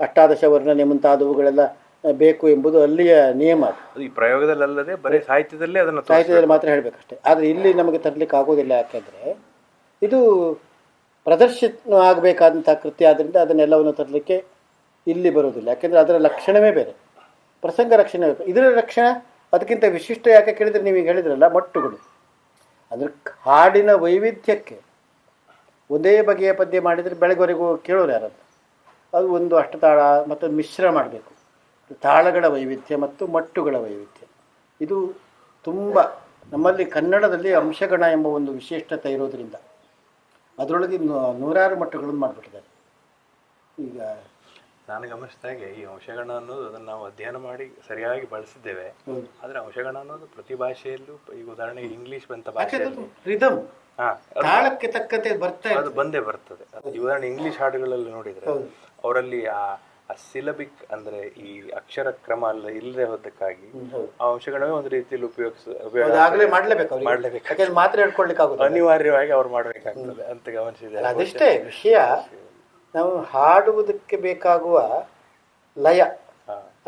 ಅಷ್ಟಾದಶ ವರ್ಣನೆ ಮುಂತಾದವುಗಳೆಲ್ಲ ಬೇಕು ಎಂಬುದು ಅಲ್ಲಿಯ ನಿಯಮ. ಈ ಪ್ರಯೋಗದಲ್ಲದೆ ಬರೀ ಸಾಹಿತ್ಯದಲ್ಲಿ ಮಾತ್ರ ಹೇಳಬೇಕಷ್ಟೇ. ಆದರೆ ಇಲ್ಲಿ ನಮಗೆ ತರಲಿಕ್ಕೆ ಆಗೋದಿಲ್ಲ. ಯಾಕೆಂದರೆ ಇದು ಪ್ರದರ್ಶನ ಆಗಬೇಕಾದಂಥ ಕೃತ್ಯ. ಆದ್ದರಿಂದ ಅದನ್ನೆಲ್ಲವನ್ನು ತರಲಿಕ್ಕೆ ಇಲ್ಲಿ ಬರೋದಿಲ್ಲ. ಯಾಕೆಂದರೆ ಅದರ ಲಕ್ಷಣವೇ ಬೇರೆ, ಪ್ರಸಂಗ ರಕ್ಷಣೆ ಬೇಕು. ಇದರ ರಕ್ಷಣೆ ಅದಕ್ಕಿಂತ ವಿಶಿಷ್ಟ. ಯಾಕೆ ಕೇಳಿದರೆ, ನೀವೀಗ ಹೇಳಿದ್ರಲ್ಲ ಮಟ್ಟುಗಳು, ಅದರ ಹಾಡಿನ ವೈವಿಧ್ಯಕ್ಕೆ ಒಂದೇ ಬಗೆಯ ಪದ್ಯ ಮಾಡಿದರೆ ಬೆಳಗ್ವರೆಗೂ ಕೇಳೋರು ಯಾರದು. ಅದು ಒಂದು ಅಷ್ಟತಾಳ ಮತ್ತು ಮಿಶ್ರ ಮಾಡಬೇಕು. ತಾಳಗಳ ವೈವಿಧ್ಯ ಮತ್ತು ಮಟ್ಟುಗಳ ವೈವಿಧ್ಯ ಇದು ತುಂಬ ನಮ್ಮಲ್ಲಿ ಕನ್ನಡದಲ್ಲಿ ಅಂಶಗಣ ಎಂಬ ಒಂದು ವಿಶಿಷ್ಟತೆ ಇರೋದರಿಂದ ಅದರೊಳಗೆ 100 ಮಟ್ಟಗಳನ್ನು ಮಾಡಿಬಿಟ್ಟಿದ್ದಾರೆ. ಈಗ ನಾನು ಗಮನಿಸಿದಾಗೆ ಈ ಅಂಶಗಣ ಅನ್ನೋದು ಅದನ್ನು ನಾವು ಅಧ್ಯಯನ ಮಾಡಿ ಸರಿಯಾಗಿ ಬಳಸಿದ್ದೇವೆ. ಆದರೆ ಅಂಶಗಣ ಅನ್ನೋದು ಪ್ರತಿ ಭಾಷೆಯಲ್ಲೂ, ಈಗ ಉದಾಹರಣೆಗೆ ಇಂಗ್ಲಿಷ್ ಬಂತ ಭಾಷೆಯಲ್ಲಿ ರಿದಮ್, ತಾಳಕ್ಕೆ ತಕ್ಕಂತೆ ಅದು ಬಂದೇ ಬರ್ತದೆ. ಉದಾಹರಣೆ ಇಂಗ್ಲಿಷ್ ಹಾಡುಗಳಲ್ಲಿ ನೋಡಿದರೆ ಅವರಲ್ಲಿ ಆ ಆ ಸಿಲಬಿಕ್ ಅಂದ್ರೆ ಈ ಅಕ್ಷರ ಕ್ರಮ ಅಲ್ಲ ಇಲ್ಲದೆ ಹೋದಕ್ಕಾಗಿ ಆ ಅಂಶಗಳೇ ಒಂದು ರೀತಿಯಲ್ಲಿ ಆಗಲೇ ಮಾಡ್ಲೇಬೇಕು ಯಾಕೆಂದ್ರೆ ಮಾತ್ರ ಹೇಳ್ಕೊಳ್ಲಿಕ್ಕೆ ಆಗುದು ಅನಿವಾರ್ಯವಾಗಿ ಅವ್ರು ಮಾಡ್ಬೇಕಾಗ್ತದೆ ಅಂತ ಗಮನಿಸಿದೆ. ಅದಿಷ್ಟೇ ವಿಷಯ. ನಾವು ಹಾಡುವುದಕ್ಕೆ ಬೇಕಾಗುವ ಲಯ,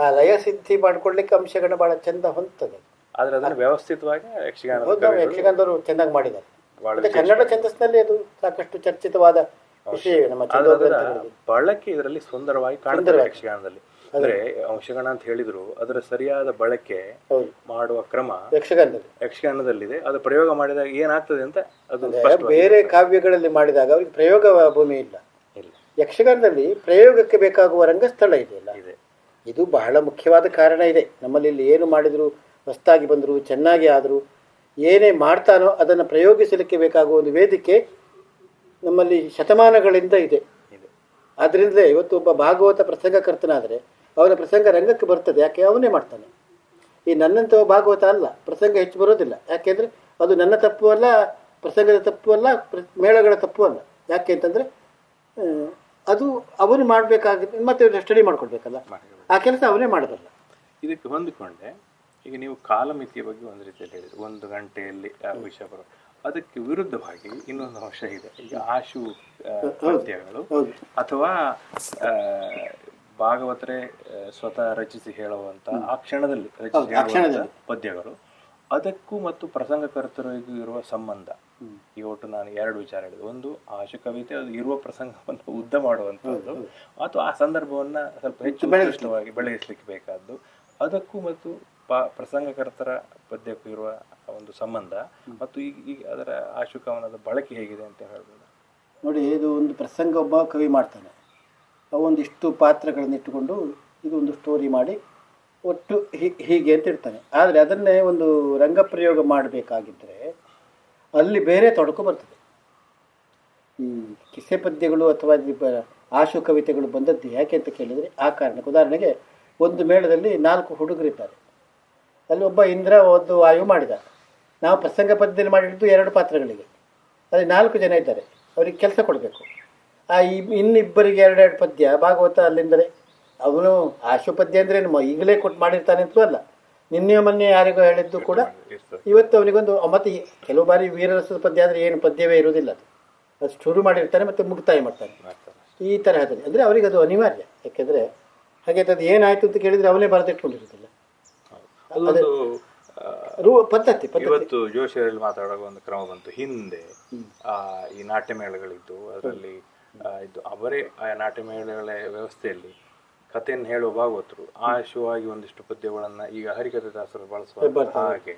ಆ ಲಯ ಸಿದ್ಧಿ ಮಾಡ್ಕೊಳ್ಲಿಕ್ಕೆ ಅಂಶಗಳನ್ನ ಬಹಳ ಚಂದ ಹೊಂದ್ತದೆ. ಆದ್ರೆ ಅದನ್ನು ವ್ಯವಸ್ಥಿತವಾಗಿ ಯಕ್ಷಗಾನದವರು ಚೆನ್ನಾಗಿ ಮಾಡಿದ್ದಾರೆ. ಮತ್ತೆ ಕನ್ನಡ ಛಂದಸ್ಸಿನಲ್ಲಿ ಅದು ಸಾಕಷ್ಟು ಚರ್ಚಿತವಾದ ವಿಷಯ. ನಮ್ಮ ಬಳಕೆ ಇದರಲ್ಲಿ ಸುಂದರವಾಗಿ ಕಾಣ್ತದೆ ಯಕ್ಷಗಾನದಲ್ಲಿ. ಅಂದ್ರೆ ಯಕ್ಷಗಾನ ಅಂತ ಹೇಳಿದ್ರು ಅದರ ಸರಿಯಾದ ಬಳಕೆ ಮಾಡುವ ಕ್ರಮ ಯಕ್ಷಗಾನದಲ್ಲಿದೆ. ಅದು ಪ್ರಯೋಗ ಮಾಡಿದಾಗ ಏನಾಗ್ತದೆ ಅಂತ ಅದು ಬೇರೆ ಕಾವ್ಯಗಳಲ್ಲಿ ಮಾಡಿದಾಗ ಅವ್ರಿಗೆ ಪ್ರಯೋಗ ಭೂಮಿ ಇಲ್ಲ. ಯಕ್ಷಗಾನದಲ್ಲಿ ಪ್ರಯೋಗಕ್ಕೆ ಬೇಕಾಗುವ ರಂಗಸ್ಥಳ ಇದೆಯಲ್ಲ, ಇದು ಬಹಳ ಮುಖ್ಯವಾದ ಕಾರಣ ಇದೆ. ನಮ್ಮಲ್ಲಿ ಇಲ್ಲಿ ಏನು ಮಾಡಿದ್ರು, ಹೊಸದಾಗಿ ಬಂದರು, ಚೆನ್ನಾಗಿ ಆದರೂ, ಏನೇ ಮಾಡ್ತಾನೋ ಅದನ್ನು ಪ್ರಯೋಗಿಸಲಿಕ್ಕೆ ಬೇಕಾಗುವ ಒಂದು ವೇದಿಕೆ ನಮ್ಮಲ್ಲಿ ಶತಮಾನಗಳಿಂದ ಇದೆ. ಆದ್ದರಿಂದಲೇ ಇವತ್ತು ಒಬ್ಬ ಭಾಗವತ ಪ್ರಸಂಗಕರ್ತನಾದರೆ ಅವನ ಪ್ರಸಂಗ ರಂಗಕ್ಕೆ ಬರ್ತದೆ. ಯಾಕೆ? ಅವನೇ ಮಾಡ್ತಾನೆ. ಈ ನನ್ನಂಥ ಭಾಗವತ ಅಲ್ಲ, ಪ್ರಸಂಗ ಹೆಚ್ಚು ಬರೋದಿಲ್ಲ. ಯಾಕೆಂದರೆ ಅದು ನನ್ನ ತಪ್ಪು ಅಲ್ಲ, ಪ್ರಸಂಗದ ತಪ್ಪು ಅಲ್ಲ, ಮೇಳಗಳ ತಪ್ಪು ಅಲ್ಲ. ಯಾಕೆ ಅಂತಂದರೆ ಅದು ಅವನು ಮಾಡಬೇಕಾಗಿದೆ, ಮತ್ತೆ ಸ್ಟಡಿ ಮಾಡ್ಕೊಳ್ಬೇಕಲ್ಲ, ಆ ಕೆಲಸ ಅವನೇ ಮಾಡೋದಲ್ಲ. ಇದಕ್ಕೆ ಹೊಂದಿಕೊಂಡೆ ಈಗ ನೀವು ಕಾಲಮಿತಿಯ ಬಗ್ಗೆ ಒಂದು ರೀತಿಯಲ್ಲಿ ಹೇಳಿದ್ರು, 1 ಗಂಟೆಯಲ್ಲಿ ವಿಷಯ ಬರೋ, ಅದಕ್ಕೆ ವಿರುದ್ಧವಾಗಿ ಇನ್ನೊಂದು ಅಂಶ ಇದೆ. ಈಗ ಆಶು ಪದ್ಯಗಳು ಅಥವಾ ಭಾಗವತರೇ ಸ್ವತಃ ರಚಿಸಿ ಹೇಳುವಂತ ಆ ಕ್ಷಣದಲ್ಲಿ ರಚಿಸಿ ಪದ್ಯಗಳು, ಅದಕ್ಕೂ ಮತ್ತು ಪ್ರಸಂಗಕರ್ತರಿಗೂ ಇರುವ ಸಂಬಂಧ. ಈ ಒಟ್ಟು ನಾನು 2 ವಿಚಾರ ಹೇಳಿದೆ. ಒಂದು, ಆಶು ಕವಿತೆ ಅದು ಇರುವ ಪ್ರಸಂಗವನ್ನು ಉದ್ದ ಮಾಡುವಂಥದ್ದು, ಅಥವಾ ಆ ಸಂದರ್ಭವನ್ನ ಸ್ವಲ್ಪ ಹೆಚ್ಚು ಉತ್ಕೃಷ್ಟವಾಗಿ ಬೆಳೆಸಲಿಕ್ಕೆ ಬೇಕಾದ್ದು. ಅದಕ್ಕೂ ಮತ್ತು ಪ್ರಸಂಗಕರ್ತರ ಪದ್ಯಕ್ಕೂ ಇರುವ ಒಂದು ಸಂಬಂಧ ಮತ್ತು ಈಗ ಅದರ ಆಶುಕವನದ ಬಳಕೆ ಹೇಗಿದೆ ಅಂತ ಹೇಳ್ಬೋದು. ನೋಡಿ, ಇದು ಒಂದು ಪ್ರಸಂಗ ಒಬ್ಬ ಕವಿ ಮಾಡ್ತಾನೆ, ಒಂದಿಷ್ಟು ಪಾತ್ರಗಳನ್ನು ಇಟ್ಟುಕೊಂಡು ಇದು ಒಂದು ಸ್ಟೋರಿ ಮಾಡಿ ಒಟ್ಟು ಹೀಗೆ ಅಂತ ಇರ್ತಾನೆ. ಆದರೆ ಅದನ್ನೇ ಒಂದು ರಂಗಪ್ರಯೋಗ ಮಾಡಬೇಕಾಗಿದ್ದರೆ ಅಲ್ಲಿ ಬೇರೆ ತೊಡಕು ಬರ್ತದೆ. ಈ ಕಿಸೆ ಪದ್ಯಗಳು ಅಥವಾ ಆಶು ಕವಿತೆಗಳು ಬಂದದ್ದು ಯಾಕೆ ಅಂತ ಕೇಳಿದರೆ ಆ ಕಾರಣಕ್ಕೆ. ಉದಾಹರಣೆಗೆ, ಒಂದು ಮೇಳದಲ್ಲಿ 4 ಹುಡುಗರಿದ್ದಾರೆ. ಅಲ್ಲಿ ಒಬ್ಬ ಇಂದ್ರ, ಒಂದು ವಾಯು ಮಾಡಿದ. ನಾವು ಪ್ರಸಂಗ ಪದ್ಯದಲ್ಲಿ ಮಾಡಿದ್ದು 2 ಪಾತ್ರಗಳಿಗೆ, ಅಲ್ಲಿ 4 ಜನ ಇದ್ದಾರೆ, ಅವರಿಗೆ ಕೆಲಸ ಕೊಡಬೇಕು. ಆ ಇನ್ನಿಬ್ಬರಿಗೆ 2 ಪದ್ಯ ಭಾಗವತ ಅಲ್ಲಿಂದಲೇ. ಅವನು ಆಶು ಪದ್ಯ ಅಂದರೆ ಈಗಲೇ ಕೊಟ್ಟು ಮಾಡಿರ್ತಾನೆ ಅಂತೂ ಅಲ್ಲ, ನಿನ್ನೆ ಮೊನ್ನೆ ಯಾರಿಗೋ ಹೇಳಿದ್ದು ಕೂಡ ಇವತ್ತು ಅವನಿಗೊಂದು. ಮತ್ತು ಕೆಲವು ಬಾರಿ ವೀರರಸದ ಪದ್ಯ ಆದರೆ ಏನು ಪದ್ಯವೇ ಇರೋದಿಲ್ಲ, ಅದು ಶುರು ಮಾಡಿರ್ತಾನೆ ಮತ್ತು ಮುಕ್ತಾಯ ಮಾಡ್ತಾನೆ. ಈ ತರಹದಲ್ಲಿ ಅಂದರೆ ಅವರಿಗೆ ಅದು ಅನಿವಾರ್ಯ. ಯಾಕೆಂದರೆ ಹಾಗೆ ಅದು ಏನಾಯಿತು ಅಂತ ಕೇಳಿದರೆ ಅವನೇ ಬರೆದಿಟ್ಕೊಂಡಿರೋದಿಲ್ಲ. ಪದ್ಧತಿ ಇವತ್ತು ಜೋಶಿಯಲ್ಲಿ ಮಾತಾಡುವ ಒಂದು ಕ್ರಮ ಬಂತು. ಹಿಂದೆ ಈ ನಾಟ್ಯ ಮೇಳಗಳಿದ್ದು, ಅದರಲ್ಲಿ ಇದು ಅವರೇ ಆ ನಾಟ್ಯ ಮೇಳಗಳ ವ್ಯವಸ್ಥೆಯಲ್ಲಿ ಕಥೆಯನ್ನು ಹೇಳುವ ಭಾಗವತರು ಆಶುವಾಗಿ ಒಂದಿಷ್ಟು ಪದ್ಯಗಳನ್ನ ಈಗ ಹರಿಕಥೆ ದಾಸರು ಬಳಸುವ ಹಾಗೆ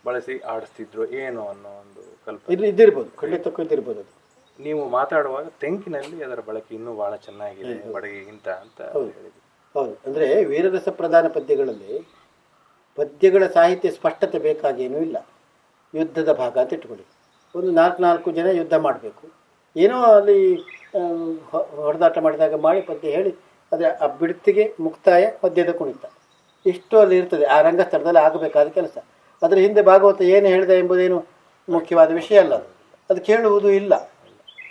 ಬಳಸಿ ಆಡಿಸ್ತಿದ್ರು ಏನೋ ಅನ್ನೋ ಒಂದು ಕಲ್ಪನೆ ಇದಿರ್ಬೋದು, ಖಂಡಿತಕ್ಕೂ ಇದಿರ್ಬೋದು. ನೀವು ಮಾತಾಡುವಾಗ ತೆಂಕಿನಲ್ಲಿ ಅದರ ಬಳಕೆ ಇನ್ನೂ ಬಹಳ ಚೆನ್ನಾಗಿದೆ ಬಡಗಿಗಿಂತ ಅಂತ ಹೇಳಿದ್ರು. ಹೌದು, ಅಂದರೆ ವೀರರಸ ಪ್ರಧಾನ ಪದ್ಯಗಳಲ್ಲಿ ಪದ್ಯಗಳ ಸಾಹಿತ್ಯ ಸ್ಪಷ್ಟತೆ ಬೇಕಾಗೇನೂ ಇಲ್ಲ. ಯುದ್ಧದ ಭಾಗ ಅಂತ ಇಟ್ಕೊಳ್ಳಿ, ಒಂದು 4 ಜನ ಯುದ್ಧ ಮಾಡಬೇಕು, ಏನೋ ಅಲ್ಲಿ ಹೊಡೆದಾಟ ಮಾಡಿದಾಗ ಮಾಡಿ ಪದ್ಯ ಹೇಳಿ ಅದರ ಆ ಬಿಡ್ತಿಗೆ ಮುಕ್ತಾಯ ಪದ್ಯದ ಕುಣಿತ ಇಷ್ಟು ಅಲ್ಲಿ ಇರ್ತದೆ. ಆ ರಂಗಸ್ಥಳದಲ್ಲಿ ಆಗಬೇಕಾದ ಕೆಲಸ. ಅದರ ಹಿಂದೆ ಭಾಗವತ ಏನು ಹೇಳಿದೆ ಎಂಬುದೇನು ಮುಖ್ಯವಾದ ವಿಷಯ ಅಲ್ಲ, ಅದು ಕೇಳುವುದು ಇಲ್ಲ,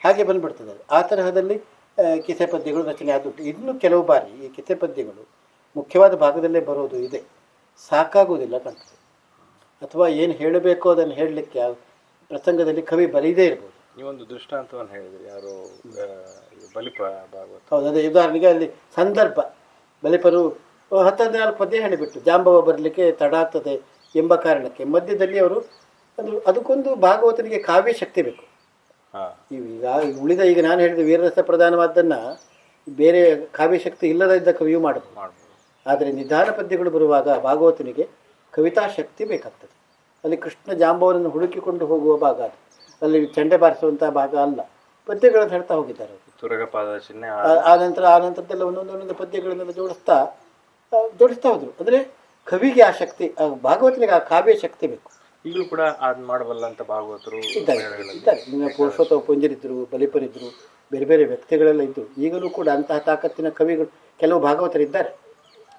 ಹಾಗೆ ಬಂದುಬಿಡ್ತದೆ ಅದು. ಆ ತರಹದಲ್ಲಿ ಕಿಸೆ ಪದ್ಯಗಳು ರಚನೆ ಆದುಂಟು. ಇನ್ನು ಕೆಲವು ಬಾರಿ ಈ ಕಿಸೆ ಪದ್ಯಗಳು ಮುಖ್ಯವಾದ ಭಾಗದಲ್ಲೇ ಬರೋದು ಇದೆ, ಸಾಕಾಗುವುದಿಲ್ಲ ಕಾಣ್ತದೆ. ಅಥವಾ ಏನು ಹೇಳಬೇಕೋ ಅದನ್ನು ಹೇಳಲಿಕ್ಕೆ ಪ್ರಸಂಗದಲ್ಲಿ ಕವಿ ಬರೀದೇ ಇರ್ಬೋದು. ನೀವೊಂದು ದೃಷ್ಟಾಂತವನ್ನು ಹೇಳಿದ್ರಿ, ಯಾರು ಬಲಿಪ ಭಾಗವತ. ಹೌದು, ಅದೇ ಉದಾಹರಣೆಗೆ ಅಲ್ಲಿ ಸಂದರ್ಭ ಬಲಿಪರು 14 ಪದ್ಯ ಹೇಳಿಬಿಟ್ಟು ಜಾಂಬವ ಬರಲಿಕ್ಕೆ ತಡ ಆಗ್ತದೆ ಎಂಬ ಕಾರಣಕ್ಕೆ ಮಧ್ಯದಲ್ಲಿ ಅವರು ಅದಕ್ಕೊಂದು ಭಾಗವತನಿಗೆ ಕಾವ್ಯ ಶಕ್ತಿ ಬೇಕು. ಈಗ ಉಳಿದ ಈಗ ನಾನು ಹೇಳಿದ ವೀರರಸ ಪ್ರಧಾನವಾದ್ದನ್ನು ಬೇರೆ ಕಾವ್ಯಶಕ್ತಿ ಇಲ್ಲದ ಕವಿಯೂ ಮಾಡಬಹುದು. ಆದರೆ ನಿಧಾನ ಪದ್ಯಗಳು ಬರುವಾಗ ಭಾಗವತನಿಗೆ ಕವಿತಾ ಶಕ್ತಿ ಬೇಕಾಗ್ತದೆ. ಅಲ್ಲಿ ಕೃಷ್ಣ ಜಾಂಬವನನ್ನು ಹುಡುಕಿಕೊಂಡು ಹೋಗುವ ಭಾಗ ಅದು, ಅಲ್ಲಿ ಚಂಡೆ ಬಾರಿಸುವಂಥ ಭಾಗ ಅಲ್ಲ. ಪದ್ಯಗಳನ್ನು ಹೇಳ್ತಾ ಹೋಗಿದ್ದಾರೆ ಆ ನಂತರದೆಲ್ಲ ಒಂದೊಂದೊಂದು ಪದ್ಯಗಳನ್ನೆಲ್ಲ ಜೋಡಿಸ್ತಾ ಹೋದ್ರು. ಅಂದರೆ ಕವಿಗೆ ಆ ಶಕ್ತಿ, ಭಾಗವತನಿಗೆ ಆ ಕಾವ್ಯ ಶಕ್ತಿ ಬೇಕು. ಈಗಲೂ ಕೂಡ ಅದು ಮಾಡಬಲ್ಲ ಅಂತ ಭಾಗವತರು ಇದ್ದಾರೆ. ಪುರುಷೋತ್ತಮ ಪುಂಜರಿದ್ರು, ಬಲಿಪರಿದ್ರು, ಬೇರೆ ಬೇರೆ ವ್ಯಕ್ತಿಗಳೆಲ್ಲ ಇದ್ದು ಈಗಲೂ ಕೂಡ ಅಂತಹ ತಾಕತ್ತಿನ ಕವಿಗಳು ಕೆಲವು ಭಾಗವತರಿದ್ದಾರೆ,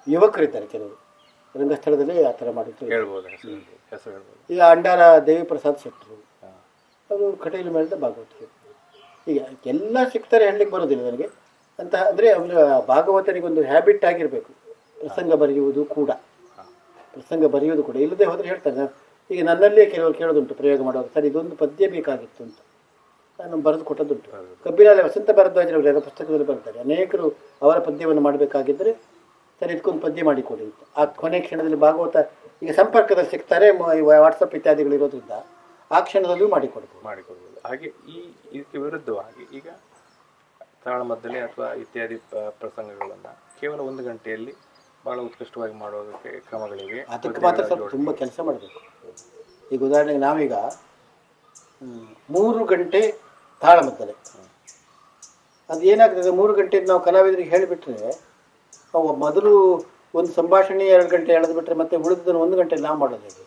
ಯುವಕರಿದ್ದಾರೆ ಕೆಲವರು ರಂಗಸ್ಥಳದಲ್ಲಿ ಆ ಥರ ಮಾಡಿದ್ರು. ಈಗ ಅಂಡಾರ ದೇವಿ ಪ್ರಸಾದ್ ಶೆಟ್ಟರು, ಅವರು ಕಟೀಲು ಮೇಳದ ಭಾಗವತರು. ಈಗ ಎಲ್ಲ ಸಿಗ್ತಾರೆ ಹೇಳಲಿಕ್ಕೆ ಬರೋದಿಲ್ಲ ನನಗೆ. ಅಂತ ಅಂದರೆ ಅವರ ಭಾಗವತನಿಗೊಂದು ಹ್ಯಾಬಿಟ್ ಆಗಿರಬೇಕು ಪ್ರಸಂಗ ಬರೆಯುವುದು ಕೂಡ. ಪ್ರಸಂಗ ಬರೆಯುವುದು ಕೂಡ ಇಲ್ಲದೆ ಹೋದರೆ ಹೇಳ್ತಾರೆ. ಈಗ ನನ್ನಲ್ಲಿಯೇ ಕೆಲವರು ಕೇಳೋದುಂಟು ಪ್ರಯೋಗ ಮಾಡುವಾಗ, ಸರ್ ಇದೊಂದು ಪದ್ಯ ಬೇಕಾಗಿತ್ತು ಅಂತ ನಾನು ಬರೆದು ಕೊಟ್ಟದುಂಟು. ಕಬ್ಬಿನಾಲೆ ವಸಂತ ಭಾರದ್ವಾಜರವರು ಯಾರೋ ಪುಸ್ತಕದಲ್ಲಿ ಬರ್ತಾರೆ, ಅನೇಕರು ಅವರ ಪದ್ಯವನ್ನು ಮಾಡಬೇಕಾಗಿದ್ದರೆ ಸರ್ ಇದಕ್ಕೊಂದು ಪದ್ಯ ಮಾಡಿಕೊಡಿ ಅಂತ. ಆ ಕೊನೆ ಕ್ಷಣದಲ್ಲಿ ಭಾಗವತ ಈಗ ಸಂಪರ್ಕದಲ್ಲಿ ಸಿಗ್ತಾರೆ, ವಾಟ್ಸಪ್ ಇತ್ಯಾದಿಗಳು ಇರೋದ್ರಿಂದ ಆ ಕ್ಷಣದಲ್ಲೂ ಮಾಡಿಕೊಡ್ಬೋದು. ಹಾಗೆ ಇದಕ್ಕೆ ವಿರುದ್ಧವಾಗಿ ಈಗ ತಾಳಮದ್ದಲೆ ಅಥವಾ ಇತ್ಯಾದಿ ಪ್ರಸಂಗಗಳನ್ನು ಕೇವಲ 1 ಗಂಟೆಯಲ್ಲಿ ಭಾಳ ಉತ್ಕೃಷ್ಟವಾಗಿ ಮಾಡೋದಕ್ಕೆ ಕ್ರಮಗಳಿವೆ. ಅದಕ್ಕೆ ಮಾತ್ರ ಸ್ವಲ್ಪ ತುಂಬ ಕೆಲಸ ಮಾಡಬೇಕು. ಈಗ ಉದಾಹರಣೆಗೆ ನಾವೀಗ 3 ಗಂಟೆ ತಾಳಮದ್ದಲೆ, ಅದು ಏನಾಗ್ತದೆ 3 ಗಂಟೆದು ನಾವು ಕಲಾವಿದರಿಗೆ ಹೇಳಿಬಿಟ್ರೆ ನಾವು ಮೊದಲು ಒಂದು ಸಂಭಾಷಣೆ 2 ಗಂಟೆ ಎಳೆದುಬಿಟ್ರೆ ಮತ್ತೆ ಉಳಿದದನ್ನು 1 ಗಂಟೆಯಲ್ಲಿ ನಾವು ಮಾಡೋದು ಹೇಗೆ?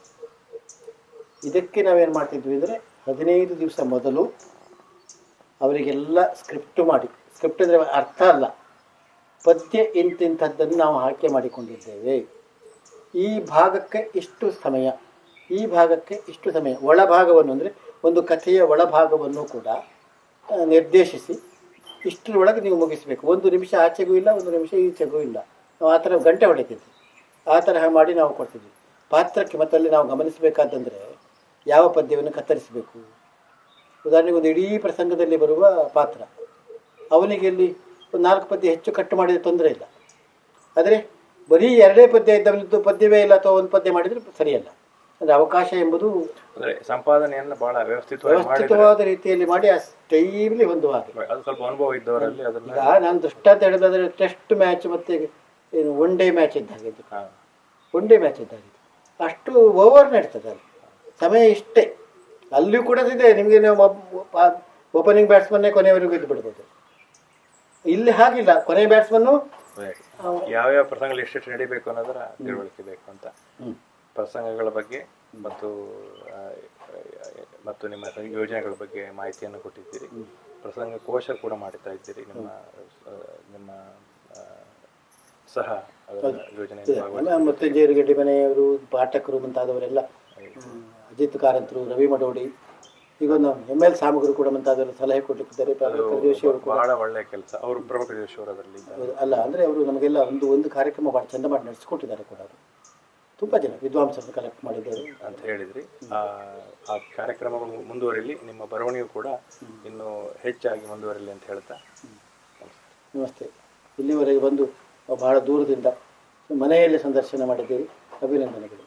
ಇದಕ್ಕೆ ನಾವೇನು ಮಾಡ್ತಿದ್ವಿ ಅಂದರೆ 15 ದಿವಸ ಮೊದಲು ಅವರಿಗೆಲ್ಲ ಸ್ಕ್ರಿಪ್ಟ್ ಮಾಡಿ, ಸ್ಕ್ರಿಪ್ಟ್ ಅಂದರೆ ಅರ್ಥ ಅಲ್ಲ, ಪದ್ಯ ಇಂತಿಂಥದ್ದನ್ನು ನಾವು ಆಯ್ಕೆ ಮಾಡಿಕೊಂಡಿದ್ದೇವೆ. ಈ ಭಾಗಕ್ಕೆ ಇಷ್ಟು ಸಮಯ, ಈ ಭಾಗಕ್ಕೆ ಇಷ್ಟು ಸಮಯ, ಒಳಭಾಗವನ್ನು ಅಂದರೆ ಒಂದು ಕಥೆಯ ಒಳಭಾಗವನ್ನು ಕೂಡ ನಿರ್ದೇಶಿಸಿ ಇಷ್ಟರೊಳಗೆ ನೀವು ಮುಗಿಸಬೇಕು. 1 ನಿಮಿಷ ಆಚೆಗೂ ಇಲ್ಲ, 1 ನಿಮಿಷ ಈಚೆಗೂ ಇಲ್ಲ. ನಾವು ಆ ಥರ ಗಂಟೆ ಹೊಡಿತಿದ್ವಿ, ಆ ತರಹ ಮಾಡಿ ನಾವು ಕೊಡ್ತಿದ್ವಿ. ಪಾತ್ರಕ್ಕೆ ಮತ್ತಲ್ಲಿ ನಾವು ಗಮನಿಸಬೇಕಾದಂದರೆ ಯಾವ ಪದ್ಯವನ್ನು ಕತ್ತರಿಸಬೇಕು. ಉದಾಹರಣೆಗೆ ಒಂದು ಇಡೀ ಪ್ರಸಂಗದಲ್ಲಿ ಬರುವ ಪಾತ್ರ, ಅವನಿಗೆ ಇಲ್ಲಿ ಒಂದು 4 ಪದ್ಯ ಹೆಚ್ಚು ಕಟ್ಟು ಮಾಡಿದರೆ ತೊಂದರೆ ಇಲ್ಲ. ಆದರೆ ಬರೀ 2 ಪದ್ಯ ಇದ್ದವನಿದ್ದು ಪದ್ಯವೇ ಇಲ್ಲ ಅಥವಾ 1 ಪದ್ಯ ಮಾಡಿದರೆ ಸರಿಯಲ್ಲ. ಅಂದರೆ ಅವಕಾಶ ಎಂಬುದು ಸಂಪಾದನೆಯನ್ನು ಬಹಳ ವ್ಯವಸ್ಥಿತವಾದ ರೀತಿಯಲ್ಲಿ ಮಾಡಿ ಆ ಸ್ಟೈಲಿ ಒಂದು ಹಾಗೆ. ಅದು ಸ್ವಲ್ಪ ಅನುಭವ ಇದ್ದವರಲ್ಲಿ ಅದನ್ನು ಈಗ ನಾನು ದೃಷ್ಟಾಂತ ಹೇಳಿದ್ರೆ ಟೆಸ್ಟ್ ಮ್ಯಾಚ್ ಮತ್ತು ಏನು 1 ಡೇ ಮ್ಯಾಚ್ ಇದ್ದ ಹಾಗೆ, 1 ಡೇ ಮ್ಯಾಚ್ ಇದ್ದ ಹಾಗೆ ಅಷ್ಟು ಓವರ್ ನಡೀತದೆ ಅಲ್ಲಿ. ಸಮಯ ಇಷ್ಟೇ. ಅಲ್ಲಿಯೂ ಕೂಡ ಇದೆ ನಿಮಗೆ, ನೀವು ಓಪನಿಂಗ್ ಬ್ಯಾಟ್ಸ್ಮನ್ನೇ ಕೊನೆಯವರೆಗೂ ಇದ್ದು ಬಿಡ್ಬೋದು. ಇಲ್ಲಿ ಹಾಗಿಲ್ಲ, ಕೊನೆ ಬ್ಯಾಟ್ಸ್ಮನ್ನು ಯಾವ್ಯಾವ ಪ್ರಸಂಗಗಳು ಎಷ್ಟೆಷ್ಟು ನಡೀಬೇಕು ಅನ್ನೋದರ ತಿಳುವಳಿಕೆ ಬೇಕು ಅಂತ. ಪ್ರಸಂಗಗಳ ಬಗ್ಗೆ ಮತ್ತು ನಿಮ್ಮ ಯೋಜನೆಗಳ ಬಗ್ಗೆ ಮಾಹಿತಿಯನ್ನು ಕೊಟ್ಟಿದ್ದೀರಿ. ಪ್ರಸಂಗ ಕೋಶ ಕೂಡ ಮಾಡ್ತಾ ಇದ್ದೀರಿ ನಿಮ್ಮ ಸಹ ಯೋಜನೆ. ಮತ್ತು ಜೇರುಗಡ್ಡಿ ಮನೆಯವರು, ಪಾಠಕರು ಮುಂತಾದವರೆಲ್ಲ, ಅಜಿತ್ ಕಾರಂತರು, ರವಿ ಮಡೋಡಿ, ಈಗ ಒಂದು ML ಸಾಮಗ್ರು ಕೂಡ ಮುಂತಾದವರು ಸಲಹೆ ಕೊಟ್ಟಿದ್ದಾರೆ. ಪ್ರಭಾಕರ್ ಜೋಶಿ ಅವರು ಬಹಳ ಒಳ್ಳೆಯ ಕೆಲಸ. ಅವರು ಪ್ರಭಾಕರ್ ಜೋಶಿ ಅವರು ಅದರಲ್ಲಿ ಅಲ್ಲ ಅಂದರೆ ಅವರು ನಮಗೆಲ್ಲ ಒಂದು ಕಾರ್ಯಕ್ರಮ ಭಾಳ ಚಂದ ಮಾಡಿ ನಡೆಸಿಕೊಟ್ಟಿದ್ದಾರೆ ಕೂಡ. ಅವರು ತುಂಬ ಜನ ವಿದ್ವಾಂಸರನ್ನು ಕಲೆಕ್ಟ್ ಮಾಡಿದ್ದಾರೆ ಅಂತ ಹೇಳಿದ್ರಿ. ಆ ಕಾರ್ಯಕ್ರಮಗಳು ಮುಂದುವರಿಲಿ, ನಿಮ್ಮ ಬರವಣಿಗೆ ಕೂಡ ಇನ್ನೂ ಹೆಚ್ಚಾಗಿ ಮುಂದುವರಿಲಿ ಅಂತ ಹೇಳ್ತಾ ನಮಸ್ತೆ. ಇಲ್ಲಿವರೆಗೆ ಬಂದು ಬಹಳ ದೂರದಿಂದ ಮನೆಯಲ್ಲಿ ಸಂದರ್ಶನ ಮಾಡಿದ್ದೀರಿ, ಅಭಿನಂದನೆಗಳು.